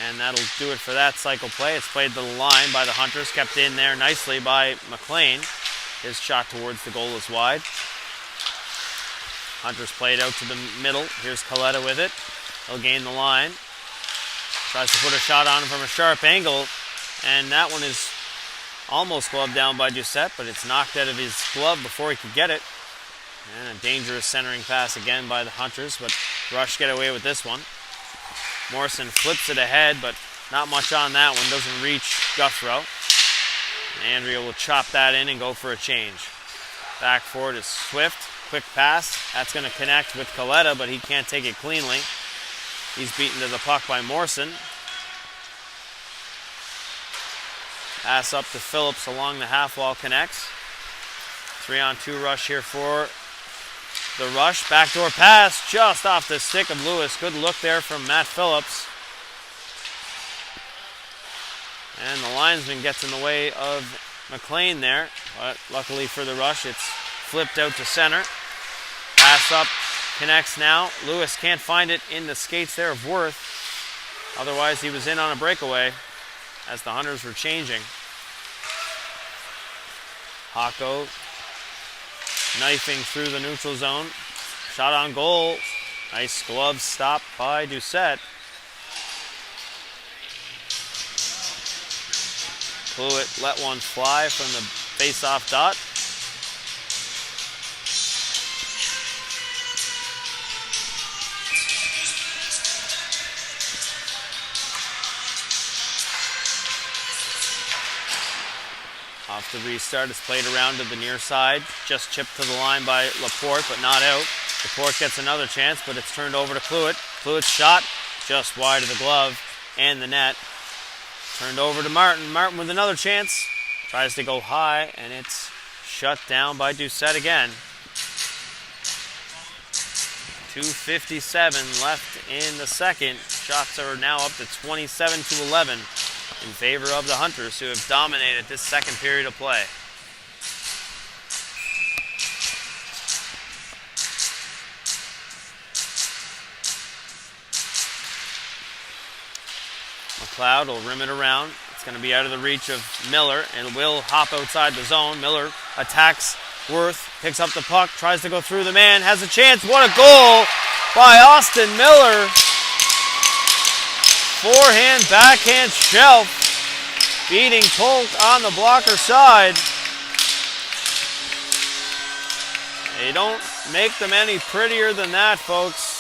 And that'll do it for that cycle play. It's played to the line by the Hunters. Kept in there nicely by McLean. His shot towards the goal is wide. Hunters played out to the middle. Here's Coletta with it. He'll gain the line. Tries to put a shot on him from a sharp angle. And that one is almost gloved down by Doucette, but it's knocked out of his glove before he could get it. And a dangerous centering pass again by the Hunters, but Rush get away with this one. Morrison flips it ahead, but not much on that one. Doesn't reach Guthrow. Andrea will chop that in and go for a change. Back for it is Swift. Quick pass. That's going to connect with Coletta, but he can't take it cleanly. He's beaten to the puck by Morrison. Pass up to Phillips along the half wall connects. 3-on-2 rush here for the Rush. Backdoor pass just off the stick of Lewis. Good look there from Matt Phillips. And the linesman gets in the way of McLean there. But luckily for the Rush, it's flipped out to center. Pass up, connects now. Lewis can't find it in the skates there of Worth. Otherwise, he was in on a breakaway as the Hunters were changing. Hako knifing through the neutral zone. Shot on goal. Nice glove stop by Doucette. Fluid let one fly from the face-off dot. Off the restart, it's played around to the near side. Just chipped to the line by Laporte, but not out. Laporte gets another chance, but it's turned over to Fluid. Fluid's shot just wide of the glove and the net. Turned over to Martin. Martin with another chance. Tries to go high, and it's shut down by Doucette again. 2:57 left in the second. Shots are now up to 27-11 in favor of the Hunters, who have dominated this second period of play. McLeod will rim it around. It's going to be out of the reach of Miller, and will hop outside the zone. Miller attacks Worth, picks up the puck, tries to go through the man, has a chance. What a goal by Austin Miller. Forehand, backhand shelf, beating Polk on the blocker side. They don't make them any prettier than that, folks.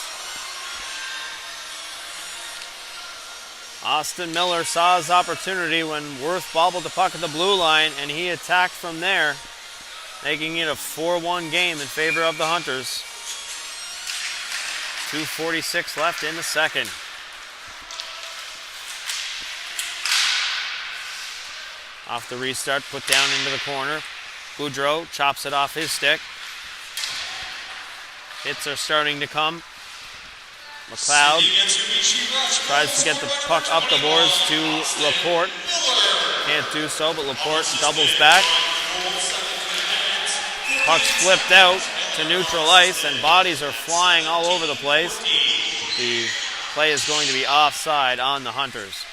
Austin Miller saw his opportunity when Worth bobbled the puck at the blue line, and he attacked from there, making it a 4-1 game in favor of the Hunters. 2:46 left in the second. Off the restart, put down into the corner. Boudreau chops it off his stick. Hits are starting to come. McLeod tries to get the puck up the boards to Laporte. Can't do so, but Laporte doubles back. Puck's flipped out to neutral ice, and bodies are flying all over the place. The play is going to be offside on the Hunters.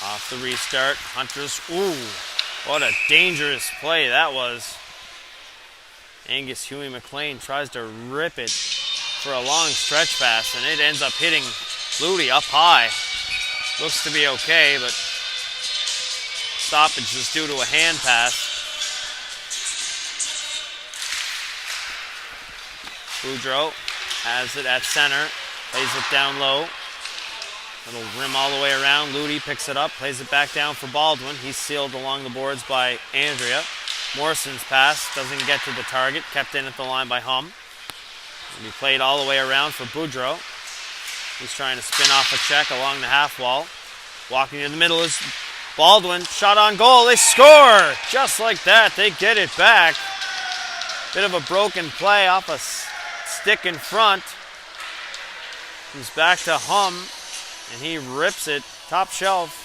Off the restart, Hunters, ooh, what a dangerous play that was. Angus Huey McLean tries to rip it for a long stretch pass, and it ends up hitting Flutie up high. Looks to be okay, but stoppage is due to a hand pass. Boudreau has it at center, plays it down low. Little rim all the way around. Ludi picks it up, plays it back down for Baldwin. He's sealed along the boards by Andrea. Morrison's pass doesn't get to the target, kept in at the line by Hum. And he played all the way around for Boudreau. He's trying to spin off a check along the half wall. Walking in the middle is Baldwin. Shot on goal. They score! Just like that, they get it back. Bit of a broken play off a stick in front. He's back to Hum. And he rips it top shelf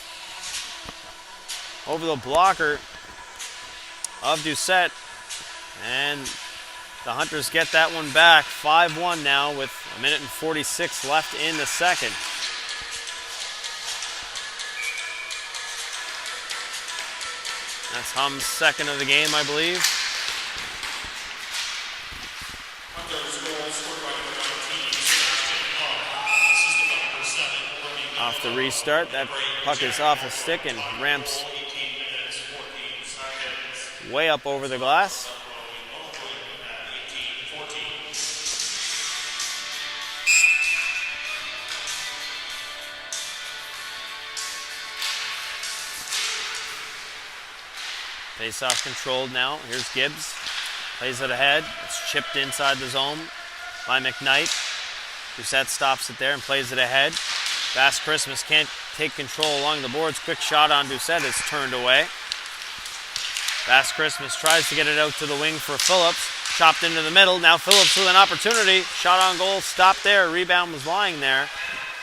over the blocker of Doucette. And the Hunters get that one back. 5-1 now with 1:46 left in the second. That's Hum's second of the game, I believe. Off the restart, that puck is off a stick and ramps way up over the glass. Face-off controlled now. Here's Gibbs. Plays it ahead. It's chipped inside the zone by McKnight. Doucette stops it there and plays it ahead. Fast Christmas can't take control along the boards. Quick shot on Doucette is turned away. Fast Christmas tries to get it out to the wing for Phillips. Chopped into the middle. Now Phillips with an opportunity. Shot on goal. Stopped there. Rebound was lying there.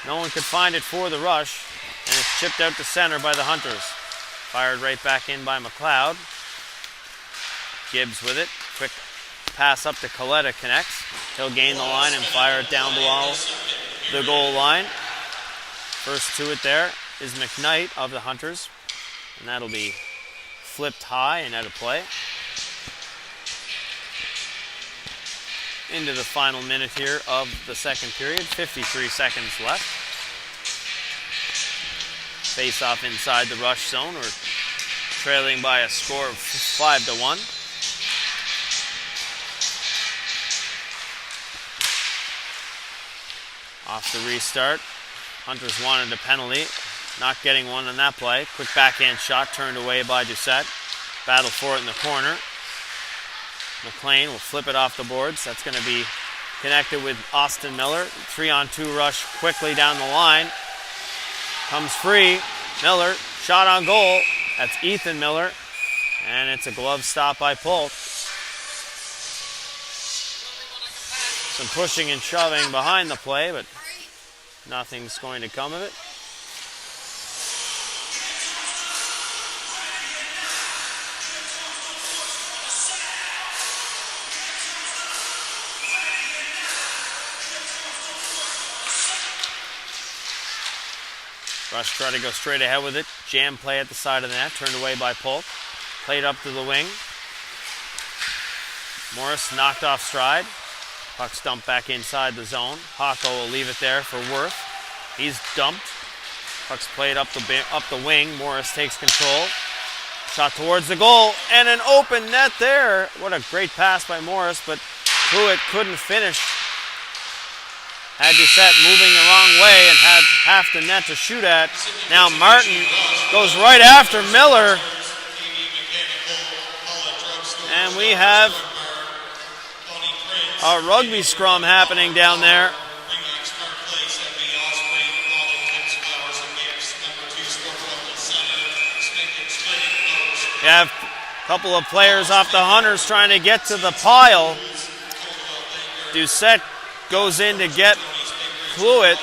No one could find it for the rush. And it's chipped out to center by the Hunters. Fired right back in by McLeod. Gibbs with it. Quick pass up to Coletta, connects. He'll gain the line and fire it down below the goal line. First to it there is McKnight of the Hunters. And that'll be flipped high and out of play. Into the final minute here of the second period. 53 seconds left. Face off inside the Rush zone. We're trailing by a score of 5-1. Off the restart. Hunters wanted a penalty. Not getting one on that play. Quick backhand shot turned away by Doucette. Battle for it in the corner. McLean will flip it off the boards. That's going to be connected with Austin Miller. 3-on-2 rush quickly down the line. Comes free. Miller, shot on goal. That's Ethan Miller. And it's a glove stop by Polk. Some pushing and shoving behind the play, but nothing's going to come of it. Rush tried to go straight ahead with it. Jam play at the side of the net. Turned away by Polk. Played up to the wing. Morris knocked off stride. Puck's dumped back inside the zone. Hocko will leave it there for Worth. He's dumped. Puck's played up the wing. Morris takes control. Shot towards the goal. And an open net there. What a great pass by Morris, but Pruitt couldn't finish. Had Doucette moving the wrong way and had half the net to shoot at. Now Martin goes right after Miller. And we have a rugby scrum happening down there. You have a couple of players off the Hunters trying to get to the pile. Doucette goes in to get Pruitt.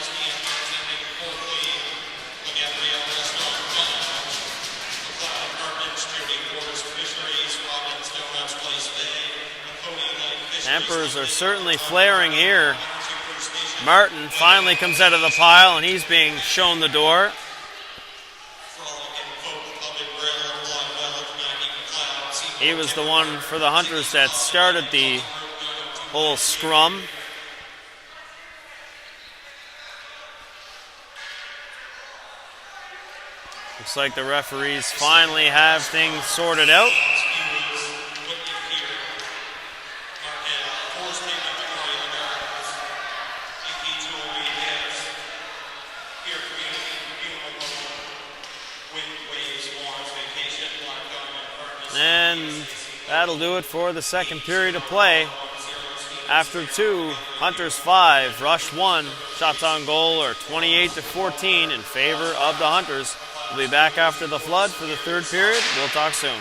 Tempers are certainly flaring here. Martin finally comes out of the pile and he's being shown the door. He was the one for the Hunters that started the whole scrum. Looks like the referees finally have things sorted out. And that'll do it for the second period of play. After 2, Hunters 5, Rush 1. Shots on goal are 28-14 in favor of the Hunters. We'll be back after the flood for the third period. We'll talk soon.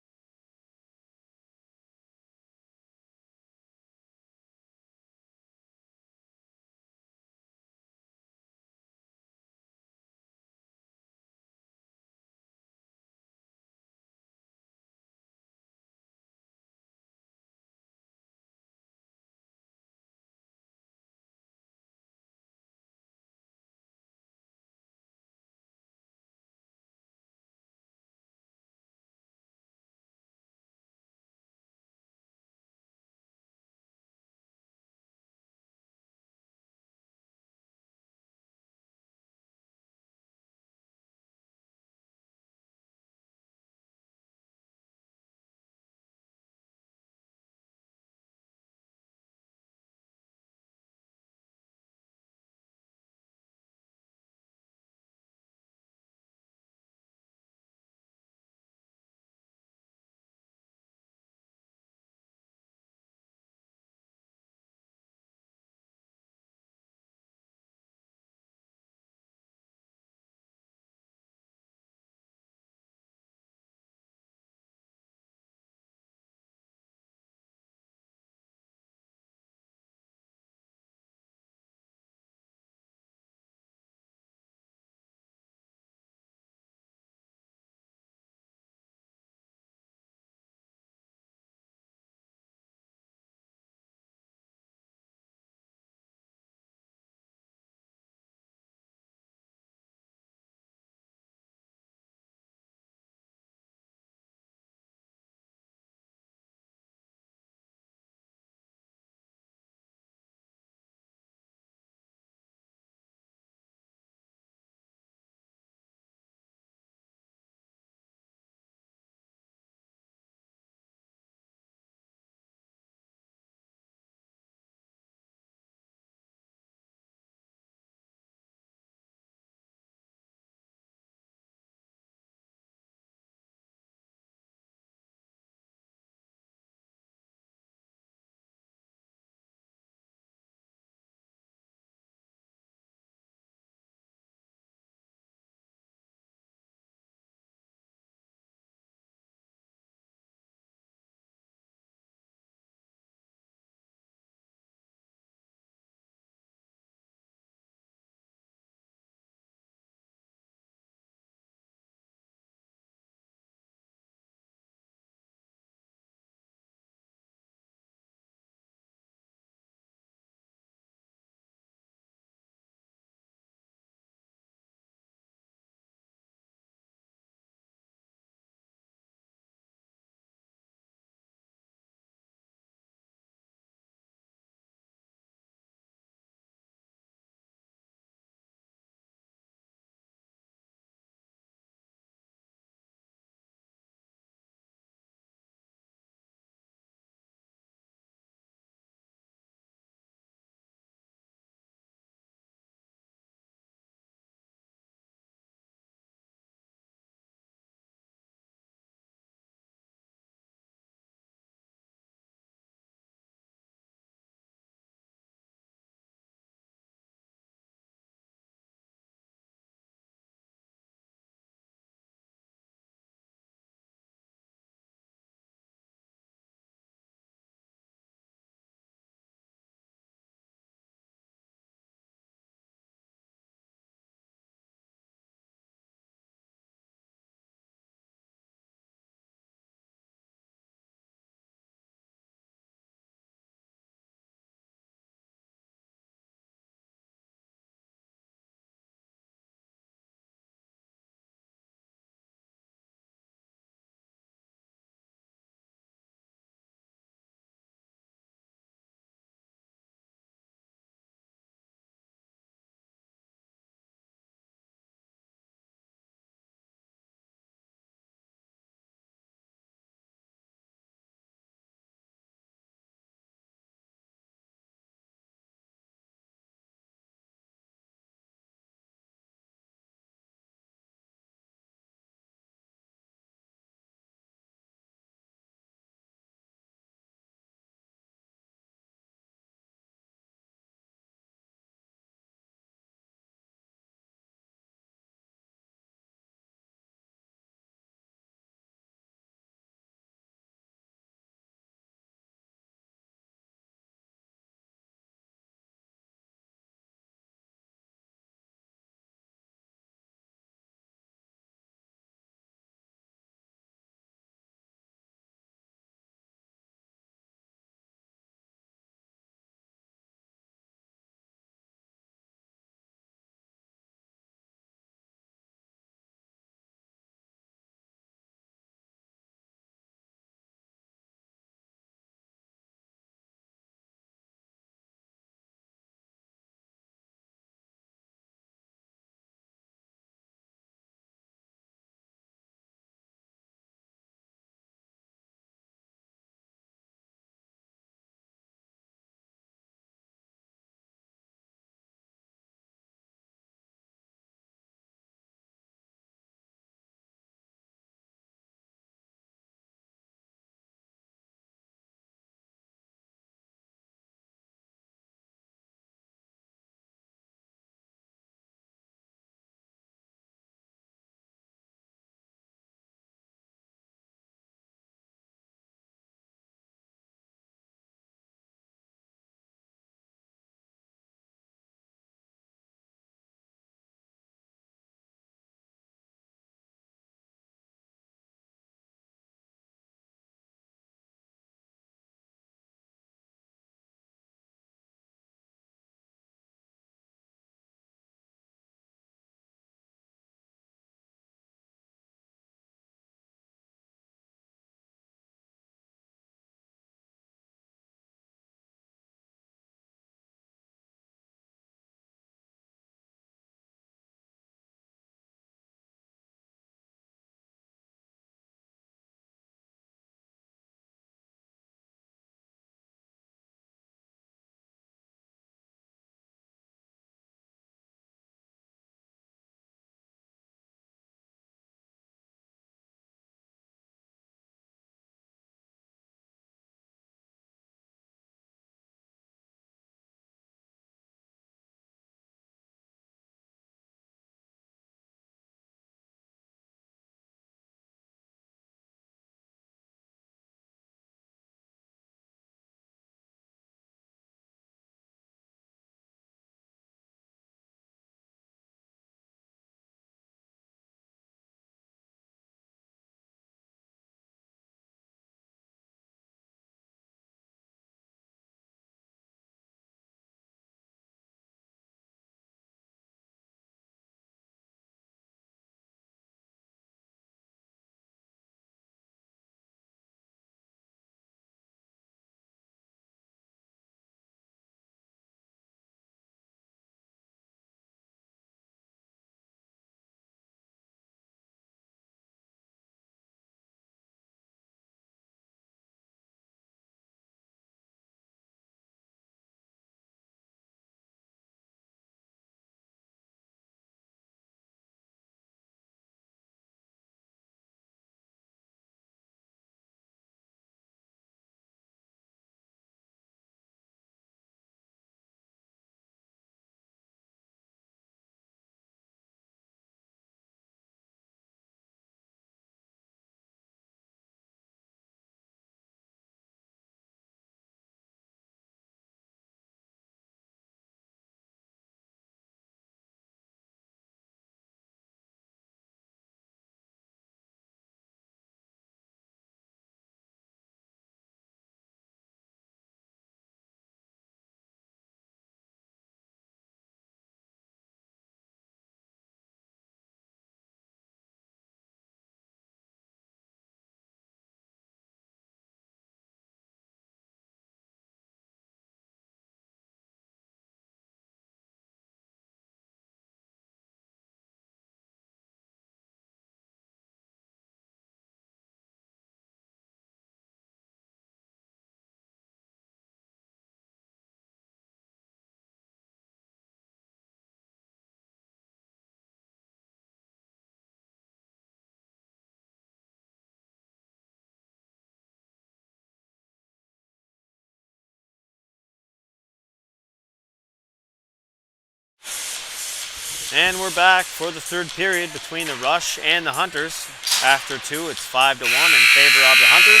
And we're back for the third period between the Rush and the Hunters. After 2, it's 5-1 in favor of the Hunters.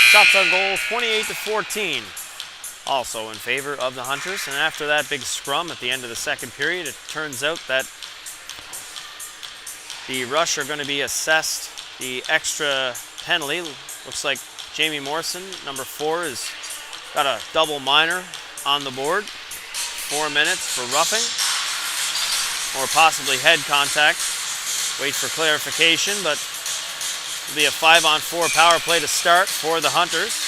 Shots on goal, 28-14. Also in favor of the Hunters. And after that big scrum at the end of the second period, it turns out that the Rush are going to be assessed the extra penalty. Looks like Jamie Morrison, number 4, has got a double minor on the board. 4 minutes for roughing, or possibly head contact. Wait for clarification, but it'll be a 5-on-4 power play to start for the Hunters.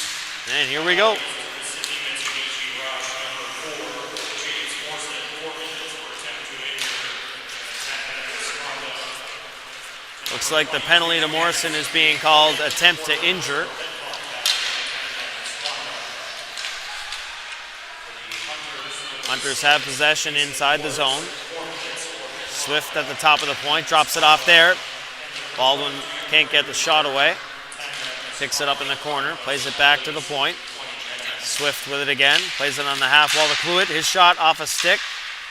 And here we go. Looks like the penalty to Morrison is being called attempt to injure. Hunters have possession inside the zone. Swift at the top of the point, drops it off there. Baldwin can't get the shot away. Picks it up in the corner, plays it back to the point. Swift with it again, plays it on the half wall to Cluett. His shot off a stick.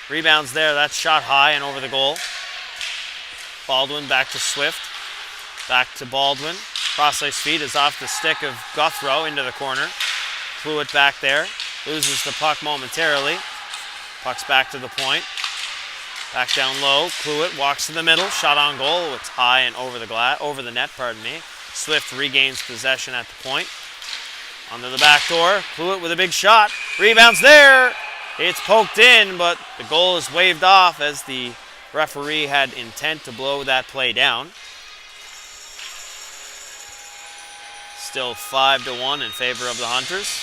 Rebounds there, that's shot high and over the goal. Baldwin back to Swift. Back to Baldwin. Cross-ice feed is off the stick of Guthrow into the corner. Cluett back there. Loses the puck momentarily. Puck's back to the point. Back down low. Cluett walks to the middle. Shot on goal. It's high and over the net. Swift regains possession at the point. Under the back door. Cluett with a big shot. Rebounds there. It's poked in, but the goal is waved off as the referee had intent to blow that play down. Still 5-1 in favor of the Hunters.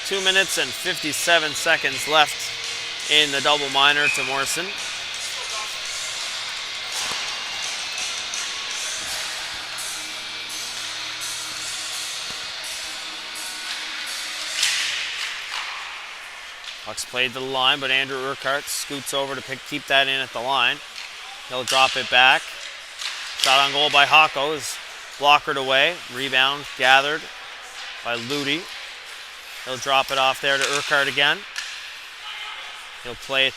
2 minutes and 57 seconds left in the double minor to Morrison. Puck's played to the line, but Andrew Urquhart scoots over to keep that in at the line. He'll drop it back. Shot on goal by Hocko is blockered away. Rebound gathered by Ludi. He'll drop it off there to Urquhart again. He'll play it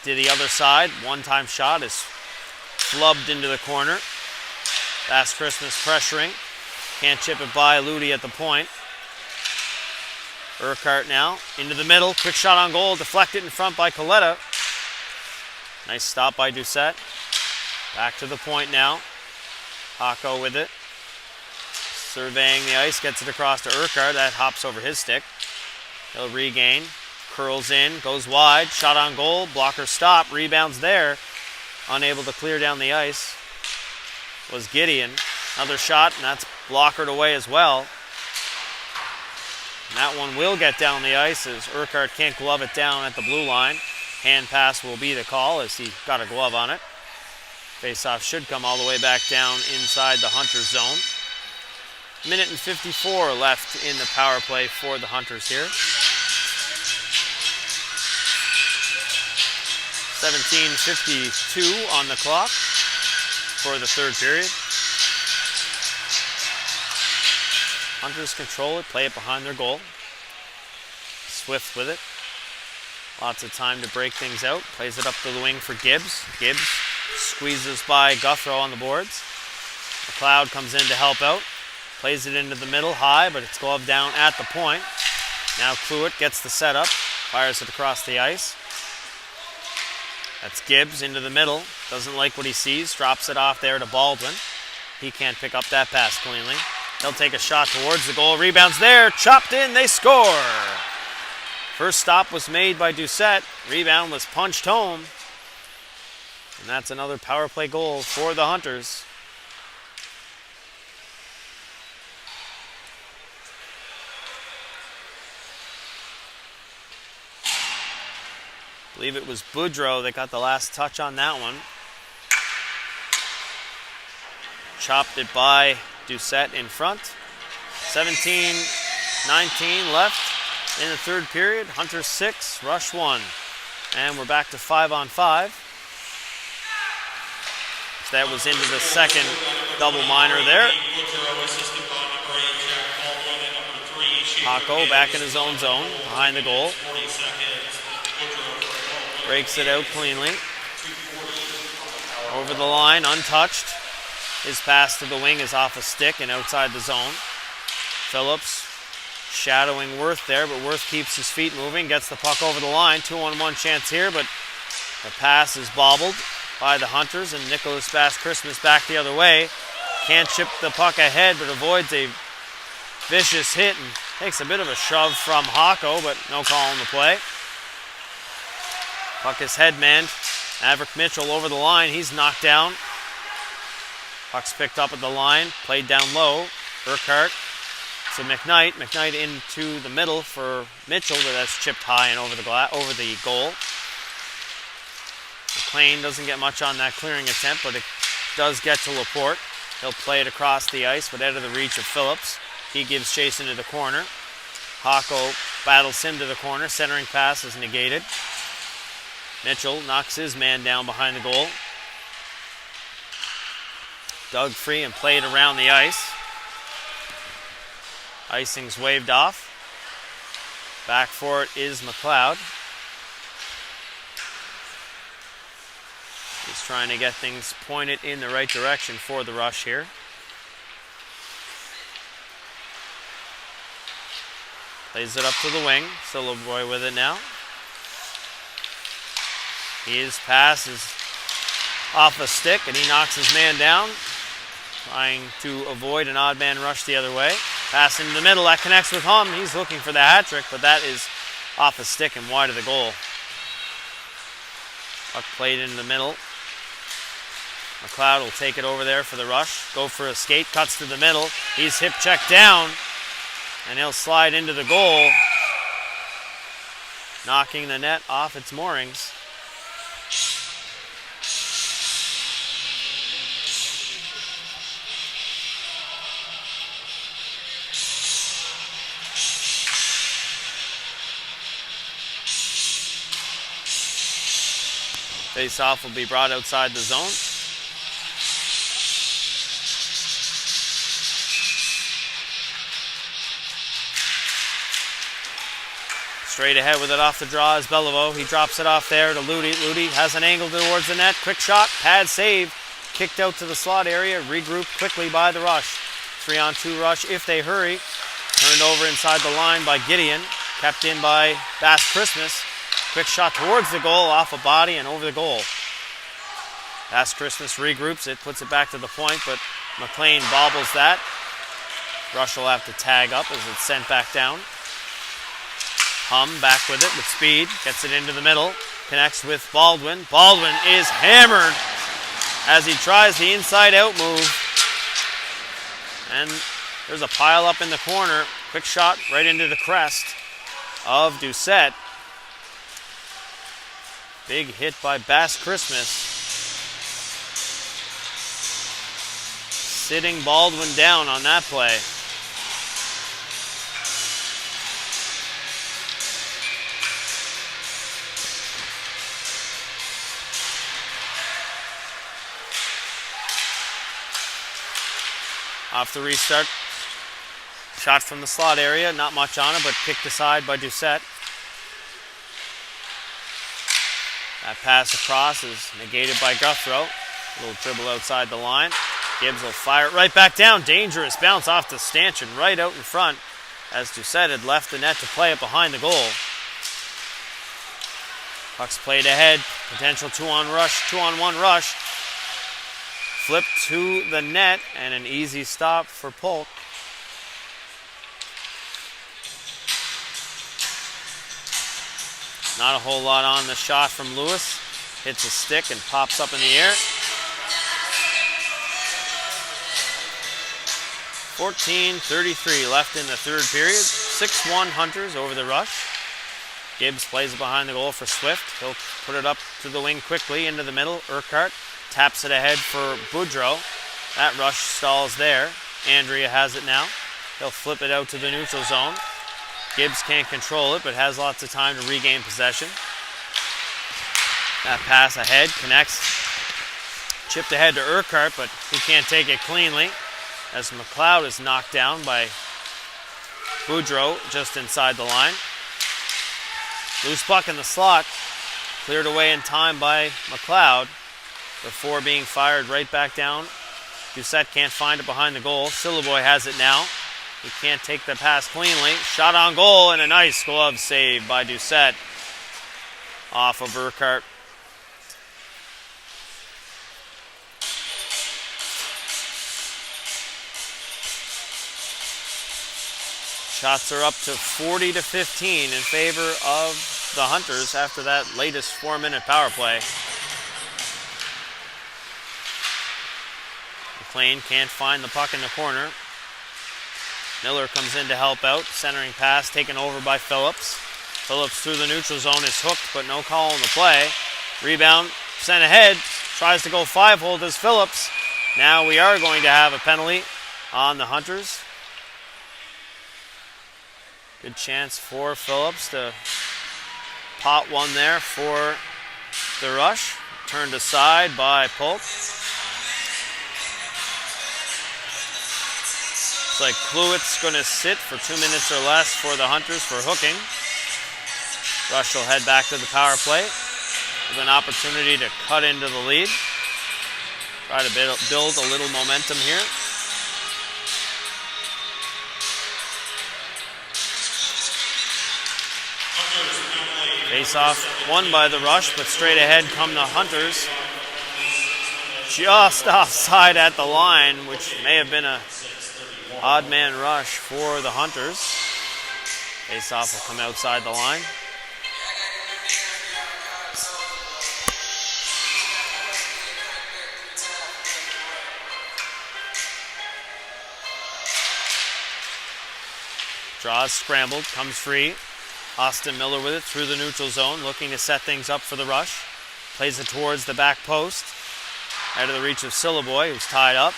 to the other side. One-time shot is flubbed into the corner. Fast Christmas pressuring. Can't chip it by Ludi at the point. Urquhart now into the middle. Quick shot on goal. Deflected in front by Coletta. Nice stop by Doucette. Back to the point now. Hocko with it. Surveying the ice. Gets it across to Urquhart. That hops over his stick. He'll regain. Curls in. Goes wide. Shot on goal. Blocker stop. Rebounds there. Unable to clear down the ice was Gideon. Another shot, and that's blockered away as well. And that one will get down the ice as Urquhart can't glove it down at the blue line. Hand pass will be the call as he got a glove on it. Faceoff should come all the way back down inside the Hunters zone. Minute and 54 left in the power play for the Hunters here. 17:52 on the clock for the third period. Hunters control it, play it behind their goal. Swift with it. Lots of time to break things out. Plays it up to the wing for Gibbs. Gibbs squeezes by Guthrow on the boards. McLeod comes in to help out. Plays it into the middle, high, but it's gloved down at the point. Now Cluett gets the setup. Fires it across the ice. That's Gibbs into the middle. Doesn't like what he sees. Drops it off there to Baldwin. He can't pick up that pass cleanly. He'll take a shot towards the goal. Rebounds there. Chopped in. They score. First stop was made by Doucette. Rebound was punched home. And that's another power play goal for the Hunters. I believe it was Boudreau that got the last touch on that one. Chopped it by Doucette in front. 17-19 left in the third period. Hunters 6, Rush 1. And we're back to 5-on-5. So that was into the second double minor there. Hocko back in his own zone, behind the goal. Breaks it out cleanly. Over the line, untouched. His pass to the wing is off a stick and outside the zone. Phillips shadowing Worth there, but Worth keeps his feet moving, gets the puck over the line. 2-on-1 chance here, but the pass is bobbled by the Hunters, and Nicholas Bass-Christmas back the other way. Can't chip the puck ahead, but avoids a vicious hit and takes a bit of a shove from Hocko, but no call on the play. Puck is headmanned. Maverick Mitchell over the line. He's knocked down. Puck's picked up at the line. Played down low. Urquhart to McKnight. McKnight into the middle for Mitchell, but that's chipped high and over the goal. McLean doesn't get much on that clearing attempt, but it does get to Laporte. He'll play it across the ice, but out of the reach of Phillips. He gives chase into the corner. Hocko battles him to the corner. Centering pass is negated. Mitchell knocks his man down behind the goal. Dug free and played around the ice. Icing's waved off. Back for it is McLeod. He's trying to get things pointed in the right direction for the rush here. Plays it up to the wing. Soloboy with it now. His pass is off a stick and he knocks his man down, trying to avoid an odd man rush the other way. Pass in the middle, that connects with Hum. He's looking for the hat trick, but that is off a stick and wide of the goal. Puck played in the middle. McLeod will take it over there for the rush. Go for a skate, cuts to the middle. He's hip checked down, and he'll slide into the goal, knocking the net off its moorings. Face-off will be brought outside the zone. Straight ahead with it off the draw is Beliveau. He drops it off there to Ludi. Ludi has an angle towards the net. Quick shot, pad save. Kicked out to the slot area. Regrouped quickly by the rush. 3-on-2 rush if they hurry. Turned over inside the line by Gideon. Kept in by Bass-Christmas. Quick shot towards the goal, off a body and over the goal. Bass-Christmas regroups it, puts it back to the point, but McLean bobbles that. Rush will have to tag up as it's sent back down. Hum back with it with speed, gets it into the middle, connects with Baldwin. Baldwin is hammered as he tries the inside-out move. And there's a pile up in the corner. Quick shot right into the crest of Doucette. Big hit by Bass-Christmas. Sitting Baldwin down on that play. Off the restart. Shot from the slot area. Not much on it, but kicked aside by Doucette. That pass across is negated by Guthrow. A little dribble outside the line. Gibbs will fire it right back down. Dangerous bounce off the stanchion right out in front as Doucette had left the net to play it behind the goal. Puck's played ahead. Potential 2-on-1 rush. Flip to the net and an easy stop for Polk. Not a whole lot on the shot from Lewis. Hits a stick and pops up in the air. 14:33 left in the third period. 6-1 Hunters over the rush. Gibbs plays it behind the goal for Swift. He'll put it up to the wing quickly into the middle. Urquhart taps it ahead for Boudreau. That rush stalls there. Andrea has it now. He'll flip it out to the neutral zone. Gibbs can't control it, but has lots of time to regain possession. That pass ahead connects. Chipped ahead to Urquhart, but he can't take it cleanly as McLeod is knocked down by Boudreau just inside the line. Loose puck in the slot. Cleared away in time by McLeod before being fired right back down. Doucette can't find it behind the goal. Syliboy has it now. He can't take the pass cleanly. Shot on goal and a nice glove save by Doucette off of Urquhart. Shots are up to 40-15 in favor of the Hunters after that latest 4-minute power play. McLean can't find the puck in the corner. Miller comes in to help out. Centering pass taken over by Phillips. Phillips through the neutral zone is hooked, but no call on the play. Rebound sent ahead. Tries to go 5-hole as Phillips. Now we are going to have a penalty on the Hunters. Good chance for Phillips to pot one there for the Rush. Turned aside by Polk. Looks like Kluwett's going to sit for 2 minutes or less for the Hunters for hooking. Rush will head back to the power play with an opportunity to cut into the lead. Try to build a little momentum here. Face-off won by the Rush, but straight ahead come the Hunters. Just offside at the line, which may have been a odd man rush for the Hunters. Face-off will come outside the line. Draws scrambled, comes free. Austin Miller with it through the neutral zone, looking to set things up for the Rush. Plays it towards the back post. Out of the reach of Syliboy, who's tied up.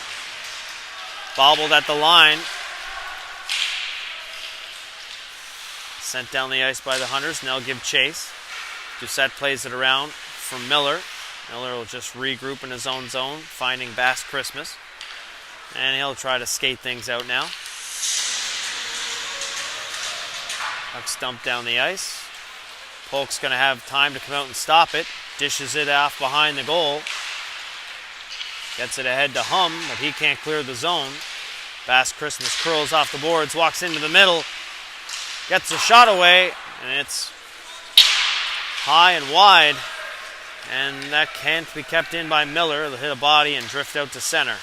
Bobbled at the line. Sent down the ice by the Hunters, and they'll give chase. Doucette plays it around from Miller. Miller will just regroup in his own zone, finding Bass Christmas. And he'll try to skate things out now. Puck stumped down the ice. Polk's going to have time to come out and stop it. Dishes it off behind the goal. Gets it ahead to Hum, but he can't clear the zone. Bass Christmas curls off the boards, walks into the middle. Gets a shot away, and it's high and wide. And that can't be kept in by Miller. It'll hit a body and drift out to center.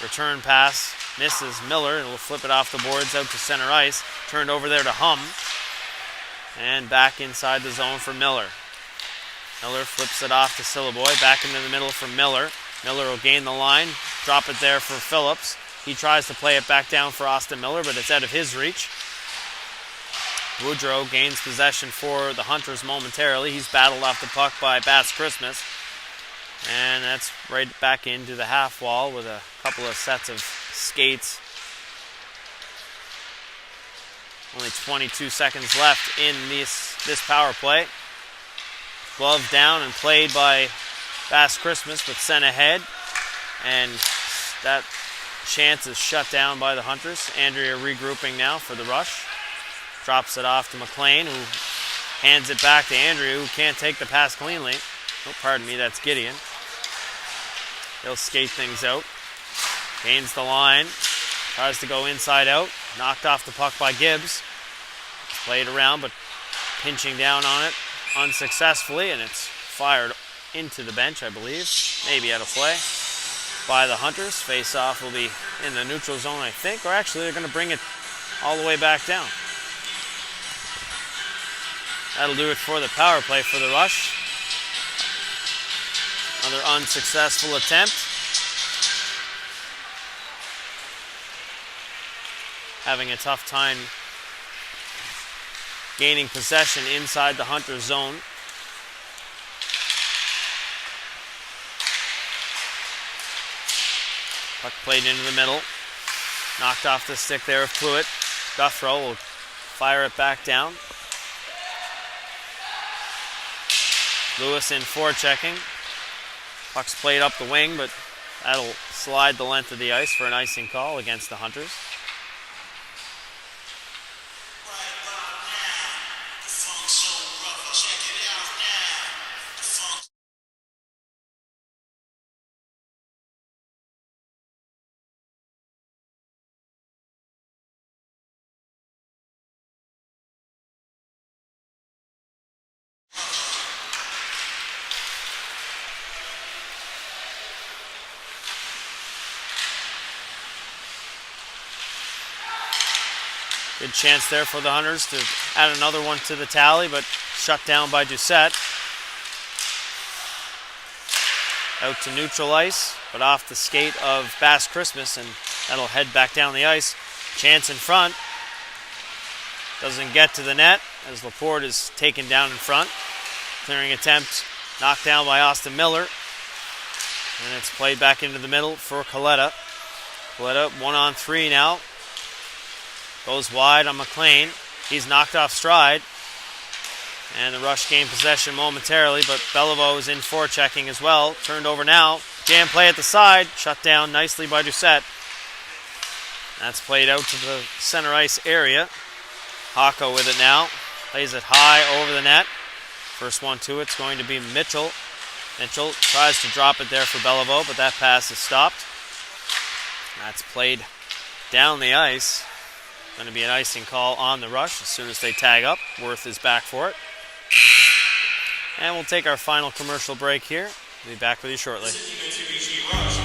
Return pass misses Miller. It'll flip it off the boards out to center ice. Turned over there to Hum. And back inside the zone for Miller. Miller flips it off to Syliboy. Back into the middle for Miller. Miller will gain the line. Drop it there for Phillips. He tries to play it back down for Austin Miller, but it's out of his reach. Woodrow gains possession for the Hunters momentarily. He's battled off the puck by Bass Christmas. And that's right back into the half wall with a couple of sets of skates. Only 22 seconds left in this power play. Glove down and played by Bass Christmas, but sent ahead. And that chance is shut down by the Hunters. Andrea regrouping now for the Rush. Drops it off to McLean, who hands it back to Andrea, who can't take the pass cleanly. Oh, pardon me, that's Gideon. He'll skate things out. Gains the line. Tries to go inside out. Knocked off the puck by Gibbs. Played around, but pinching down on it unsuccessfully, and it's fired into the bench, I believe. Maybe out of play by the Hunters. Face-off will be in the neutral zone, I think. Or actually, they're going to bring it all the way back down. That'll do it for the power play for the Rush. Another unsuccessful attempt. Having a tough time gaining possession inside the Hunter zone. Puck played into the middle. Knocked off the stick there of Kluwet. Guthrow will fire it back down. Lewis in forechecking. Puck's played up the wing, but that'll slide the length of the ice for an icing call against the Hunters. Good chance there for the Hunters to add another one to the tally, but shut down by Doucette. Out to neutral ice, but off the skate of Bass Christmas, and that'll head back down the ice. Chance in front. Doesn't get to the net as Laporte is taken down in front. Clearing attempt knocked down by Austin Miller. And it's played back into the middle for Coletta. Coletta 1-on-3 now. Goes wide on McLean. He's knocked off stride. And the Rush gained possession momentarily, but Beliveau is in forechecking as well. Turned over now. Jam play at the side. Shut down nicely by Doucette. That's played out to the center ice area. Hako with it now. Plays it high over the net. First one to it's going to be Mitchell. Mitchell tries to drop it there for Beliveau, but that pass is stopped. That's played down the ice. Going to be an icing call on the Rush as soon as they tag up. Worth is back for it. And we'll take our final commercial break here. We'll be back with you shortly.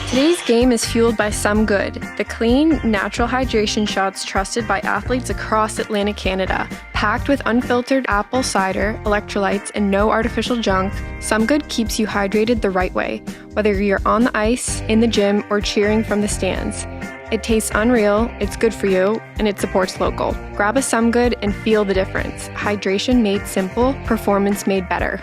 Today's game is fueled by Some Good, the clean, natural hydration shots trusted by athletes across Atlantic Canada. Packed with unfiltered apple cider, electrolytes, and no artificial junk, Some Good keeps you hydrated the right way, whether you're on the ice, in the gym, or cheering from the stands. It tastes unreal, it's good for you, and it supports local. Grab a Some Good and feel the difference. Hydration made simple, performance made better.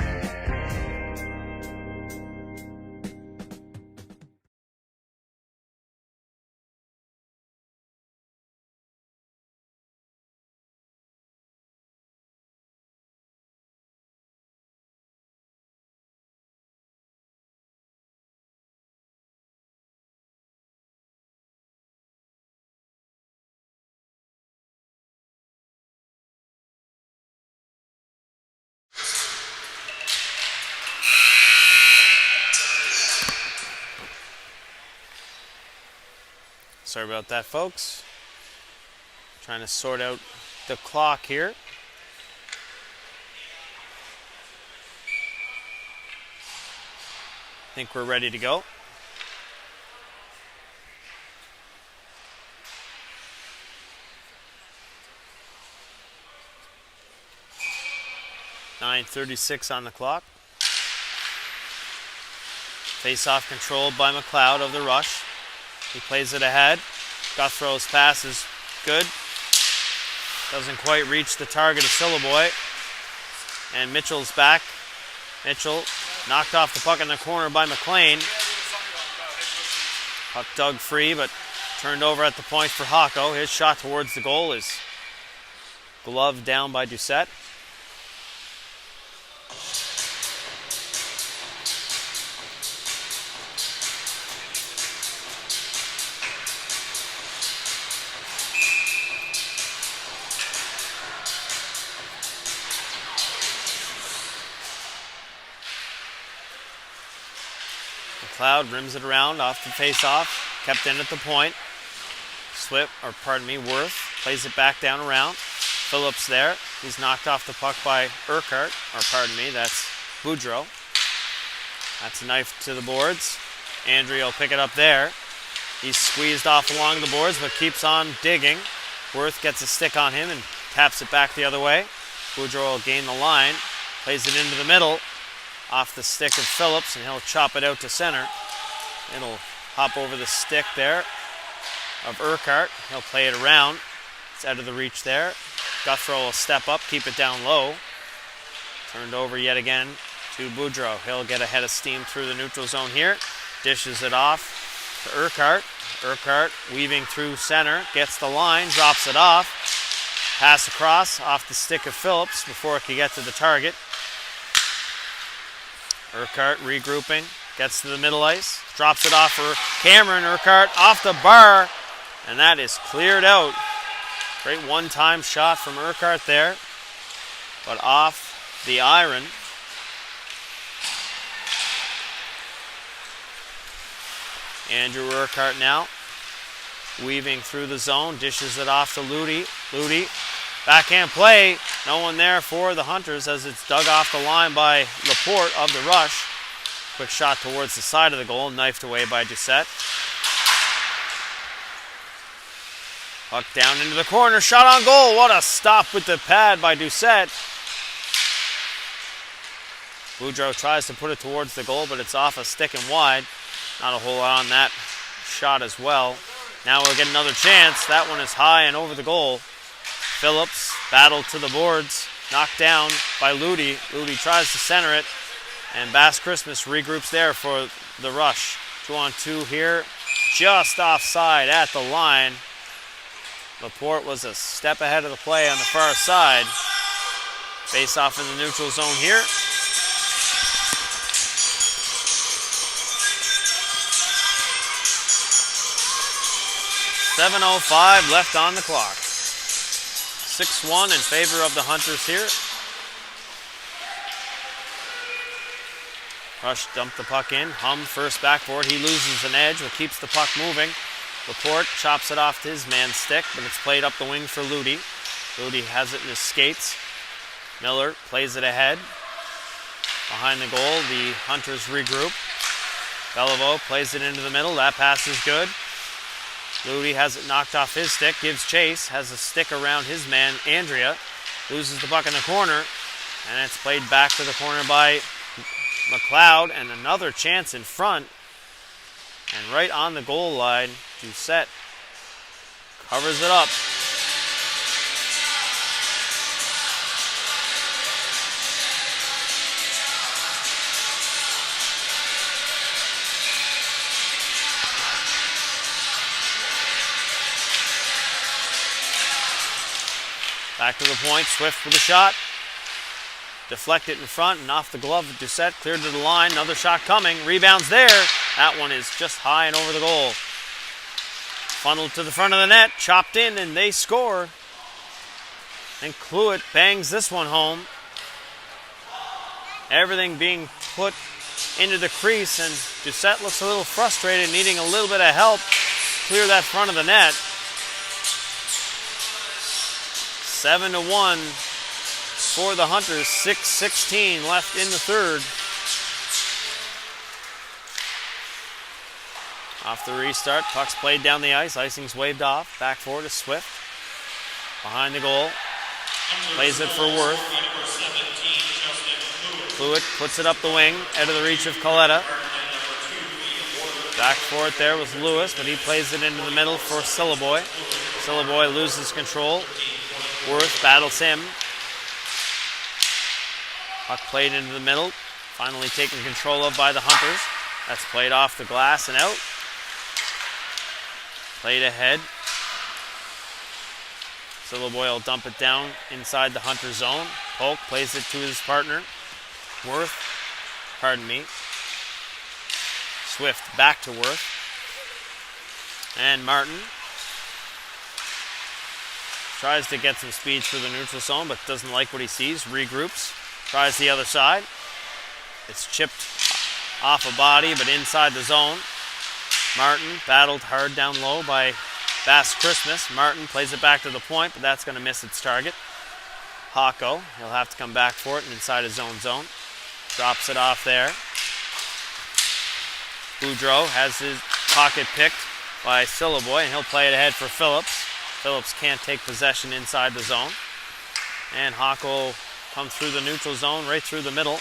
Sorry about that, folks. Trying to sort out the clock here. I think we're ready to go. .9:36 on the clock. Face-off controlled by McLeod of the Rush. He plays it ahead. Guthrow's pass is good. Doesn't quite reach the target of Syllaboy. And Mitchell's back. Mitchell knocked off the puck in the corner by McLean. Puck dug free, but turned over at the point for Hako. His shot towards the goal is gloved down by Doucette. McLeod rims it around off the face-off, kept in at the point. Worth plays it back down around. Phillips there. He's knocked off the puck by Urquhart, that's Boudreau. That's a knife to the boards. Andrea will pick it up there. He's squeezed off along the boards, but keeps on digging. Worth gets a stick on him and taps it back the other way. Boudreau will gain the line, plays it into the middle. Off the stick of Phillips, and he'll chop it out to center. It'll hop over the stick there of Urquhart. He'll play it around. It's out of the reach there. Guthrow will step up, keep it down low. Turned over yet again to Boudreau. He'll get a head of steam through the neutral zone here. Dishes it off to Urquhart. Urquhart weaving through center, gets the line, drops it off. Pass across off the stick of Phillips before it could get to the target. Urquhart regrouping, gets to the middle ice, drops it off for Cameron. Urquhart off the bar, and that is cleared out. Great one-time shot from Urquhart there, but off the iron. Andrew Urquhart now, weaving through the zone, dishes it off to Ludi. Ludi, backhand play, no one there for the Hunters as it's dug off the line by Laporte of the Rush. Quick shot towards the side of the goal, knifed away by Doucette. Puck down into the corner, shot on goal. What a stop with the pad by Doucette. Boudreau tries to put it towards the goal, but it's off a stick and wide. Not a whole lot on that shot as well. Now we'll get another chance. That one is high and over the goal. Phillips battled to the boards, knocked down by Ludi. Ludi tries to center it, and Bass Christmas regroups there for the rush. 2-on-2 here, just offside at the line. Laporte was a step ahead of the play on the far side. Face off in the neutral zone here. .7:05 left on the clock. 6-1 in favor of the Hunters here. Rush dumped the puck in. Hum first backboard. He loses an edge but keeps the puck moving. Laporte chops it off to his man's stick, but it's played up the wing for Ludi. Ludi has it in his skates. Miller plays it ahead. Behind the goal, the Hunters regroup. Beliveau plays it into the middle. That pass is good. Ludi has it knocked off his stick, gives chase, has a stick around his man, Andrea. Loses the puck in the corner, and it's played back to the corner by McLeod, and another chance in front. And right on the goal line, Doucette covers it up. Back to the point, Swift with a shot. Deflected in front and off the glove of Doucette, cleared to the line, another shot coming, rebounds there. That one is just high and over the goal. Funneled to the front of the net, chopped in, and they score. And Cluett bangs this one home. Everything being put into the crease, and Doucette looks a little frustrated, needing a little bit of help to clear that front of the net. 7-1 for the Hunters, 6:16 left in the third. Off the restart, puck's played down the ice, icing's waved off, back forward to Swift. Behind the goal, plays it for Worth. Cluett puts it up the wing, out of the reach of Coletta. Back for it there was Lewis, but he plays it into the middle for Syliboy. Syliboy loses control. Worth battles him. Puck played into the middle, finally taken control of by the Hunters. That's played off the glass and out. Played ahead. Syliboy will dump it down inside the Hunter zone. Polk plays it to his partner. Worth, Swift back to Worth. And Martin tries to get some speed through the neutral zone, but doesn't like what he sees. Regroups. Tries the other side. It's chipped off a body, but inside the zone. Martin battled hard down low by Bass Christmas. Martin plays it back to the point, but that's going to miss its target. Hako, he'll have to come back for it and inside his own zone. Drops it off there. Boudreau has his pocket picked by Syliboy, and he'll play it ahead for Phillips. Phillips can't take possession inside the zone. And Hako comes through the neutral zone, right through the middle,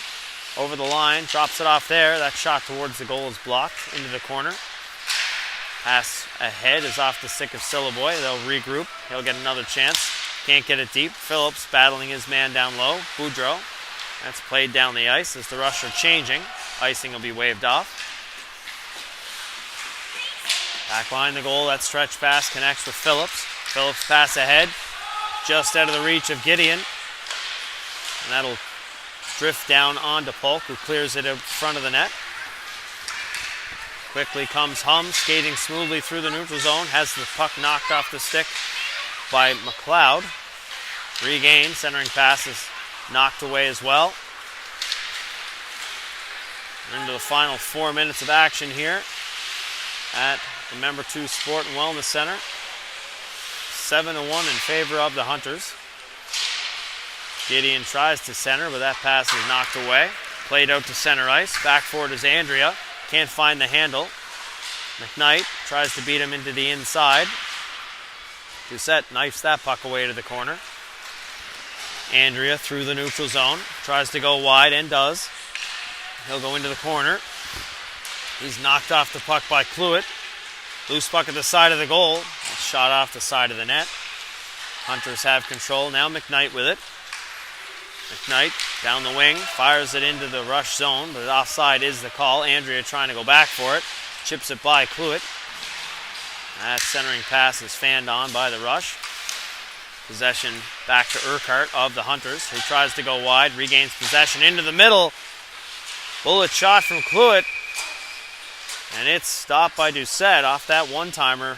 over the line, drops it off there. That shot towards the goal is blocked into the corner. Pass ahead is off the stick of Syliboy. They'll regroup. He'll get another chance. Can't get it deep. Phillips battling his man down low. Boudreau. That's played down the ice as the rush are changing. Icing will be waved off. Back behind the goal, that stretch pass connects with Phillips. Phillips pass ahead, just out of the reach of Gideon. And that'll drift down onto Polk, who clears it in front of the net. Quickly comes Hum, skating smoothly through the neutral zone, has the puck knocked off the stick by McLeod. Regained, centering pass is knocked away as well. We're into the final 4 minutes of action here at the Member 2 Sport and Wellness Center. 7-1 in favor of the Hunters. Gideon tries to center, but that pass is knocked away. Played out to center ice. Back forward is Andrea. Can't find the handle. McKnight tries to beat him into the inside. Doucette knifes that puck away to the corner. Andrea through the neutral zone. Tries to go wide and does. He'll go into the corner. He's knocked off the puck by Cluett. Loose puck at the side of the goal. It's shot off the side of the net. Hunters have control. Now McKnight with it. McKnight down the wing. Fires it into the rush zone, but offside is the call. Andrea trying to go back for it. Chips it by Cluett. That centering pass is fanned on by the rush. Possession back to Urquhart of the Hunters. He tries to go wide. Regains possession into the middle. Bullet shot from Cluett. And it's stopped by Doucette off that one-timer.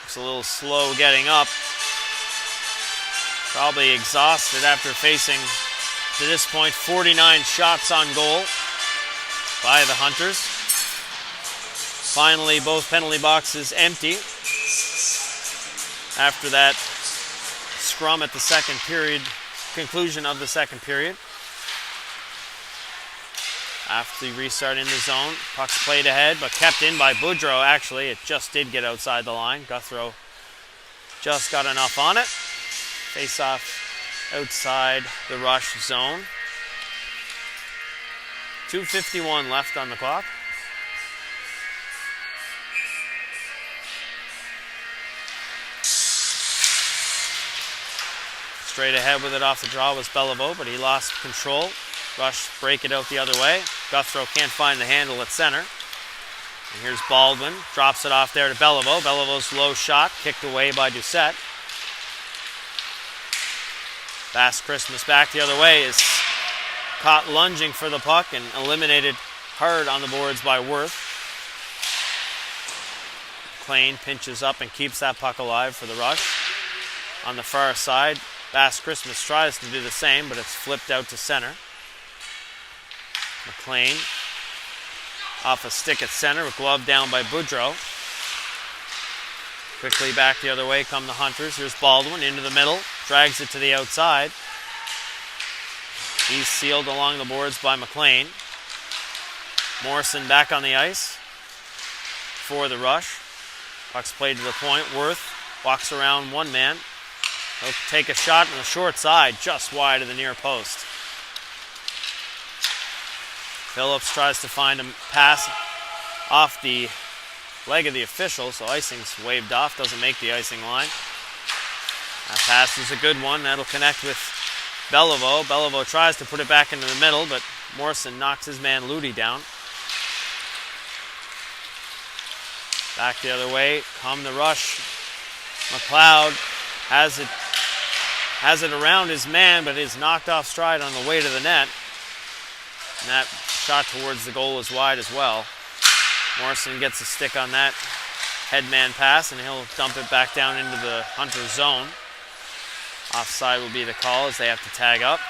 Looks a little slow getting up. Probably exhausted after facing, to this point, 49 shots on goal by the Hunters. Finally, both penalty boxes empty after that scrum at the second period, conclusion of the second period. After the restart in the zone, puck's played ahead, but kept in by Boudreau. Actually, it just did get outside the line. Guthrow just got enough on it. Face off outside the rush zone. 2:51 left on the clock. Straight ahead with it off the draw was Beliveau, but he lost control. Rush break it out the other way. Guthrow can't find the handle at center. And here's Baldwin. Drops it off there to Beliveau. Belivau's low shot kicked away by Doucette. Bass Christmas back the other way is caught lunging for the puck and eliminated hard on the boards by Worth. McLean pinches up and keeps that puck alive for the rush. On the far side, Bass Christmas tries to do the same, but it's flipped out to center. McLean off a stick at center, with glove down by Boudreau. Quickly back the other way come the Hunters. Here's Baldwin into the middle, drags it to the outside. He's sealed along the boards by McLean. Morrison back on the ice for the rush. Puck's played to the point. Worth walks around one man. He'll take a shot on the short side, just wide of the near post. Phillips tries to find a pass off the leg of the official, so icing's waved off, doesn't make the icing line. That pass is a good one. That'll connect with Beliveau. Beliveau tries to put it back into the middle, but Morrison knocks his man Ludi down. Back the other way, come the rush. McLeod has it around his man, but is knocked off stride on the way to the net. And that shot towards the goal is wide as well. Morrison gets a stick on that headman pass, and he'll dump it back down into the Hunter zone. Offside will be the call as they have to tag up.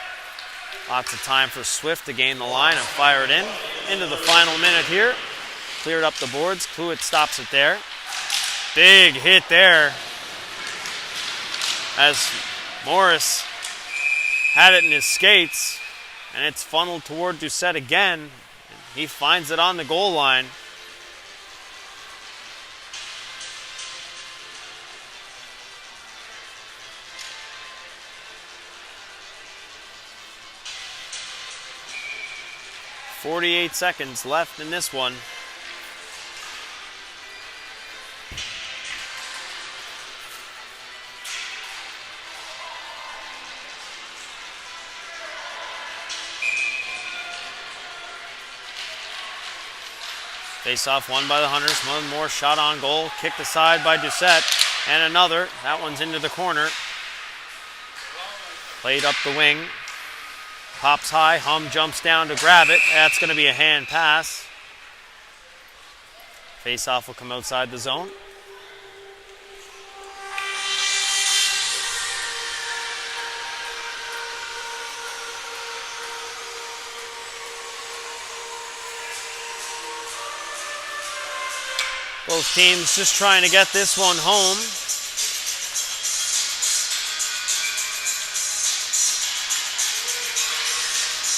Lots of time for Swift to gain the line and fire it in. Into the final minute here. Cleared up the boards. Cluett stops it there. Big hit there as Morris had it in his skates, and it's funneled toward Doucette again. He finds it on the goal line. .48 seconds left in this one. Face off won by the Hunters. One more shot on goal. Kicked aside by Doucette. And another. That one's into the corner. Played up the wing. Pops high. Hum jumps down to grab it. That's going to be a hand pass. Face off will come outside the zone. Both teams just trying to get this one home.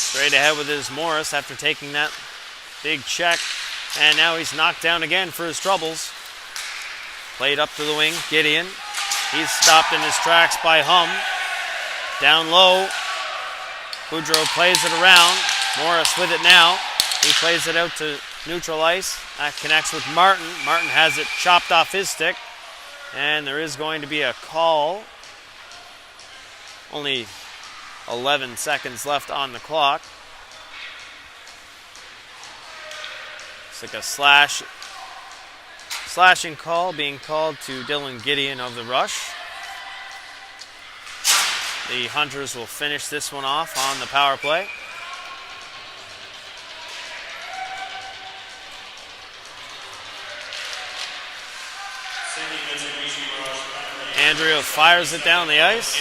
Straight ahead with his Morris after taking that big check. And now he's knocked down again for his troubles. Played up to the wing, Gideon. He's stopped in his tracks by Hum. Down low, Boudreau plays it around. Morris with it now. He plays it out to neutral ice. That connects with Martin. Martin has it chopped off his stick. And there is going to be a call. Only 11 seconds left on the clock. It's like a slashing call being called to Dylan Gideon of the Rush. The Hunters will finish this one off on the power play. Andrea fires it down the ice.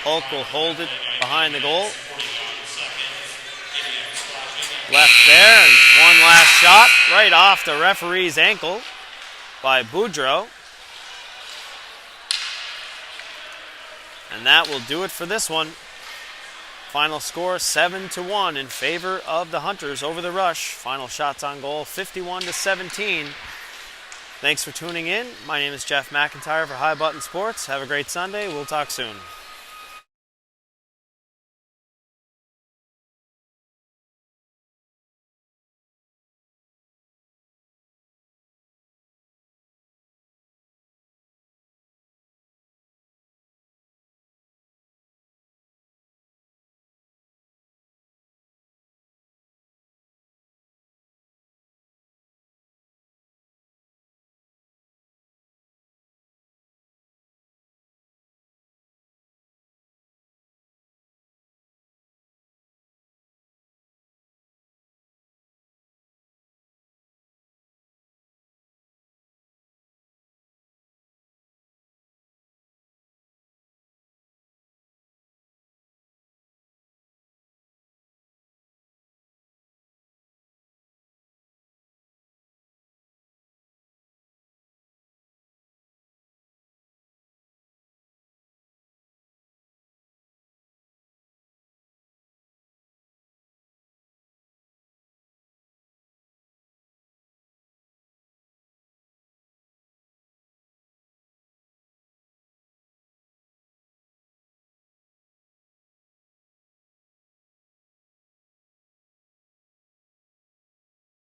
Hulk will hold it behind the goal. Left there, and one last shot right off the referee's ankle by Boudreau. And that will do it for this one. Final score 7-1 in favor of the Hunters over the Rush. Final shots on goal 51-17. Thanks for tuning in. My name is Jeff McIntyre for High Button Sports. Have a great Sunday. We'll talk soon.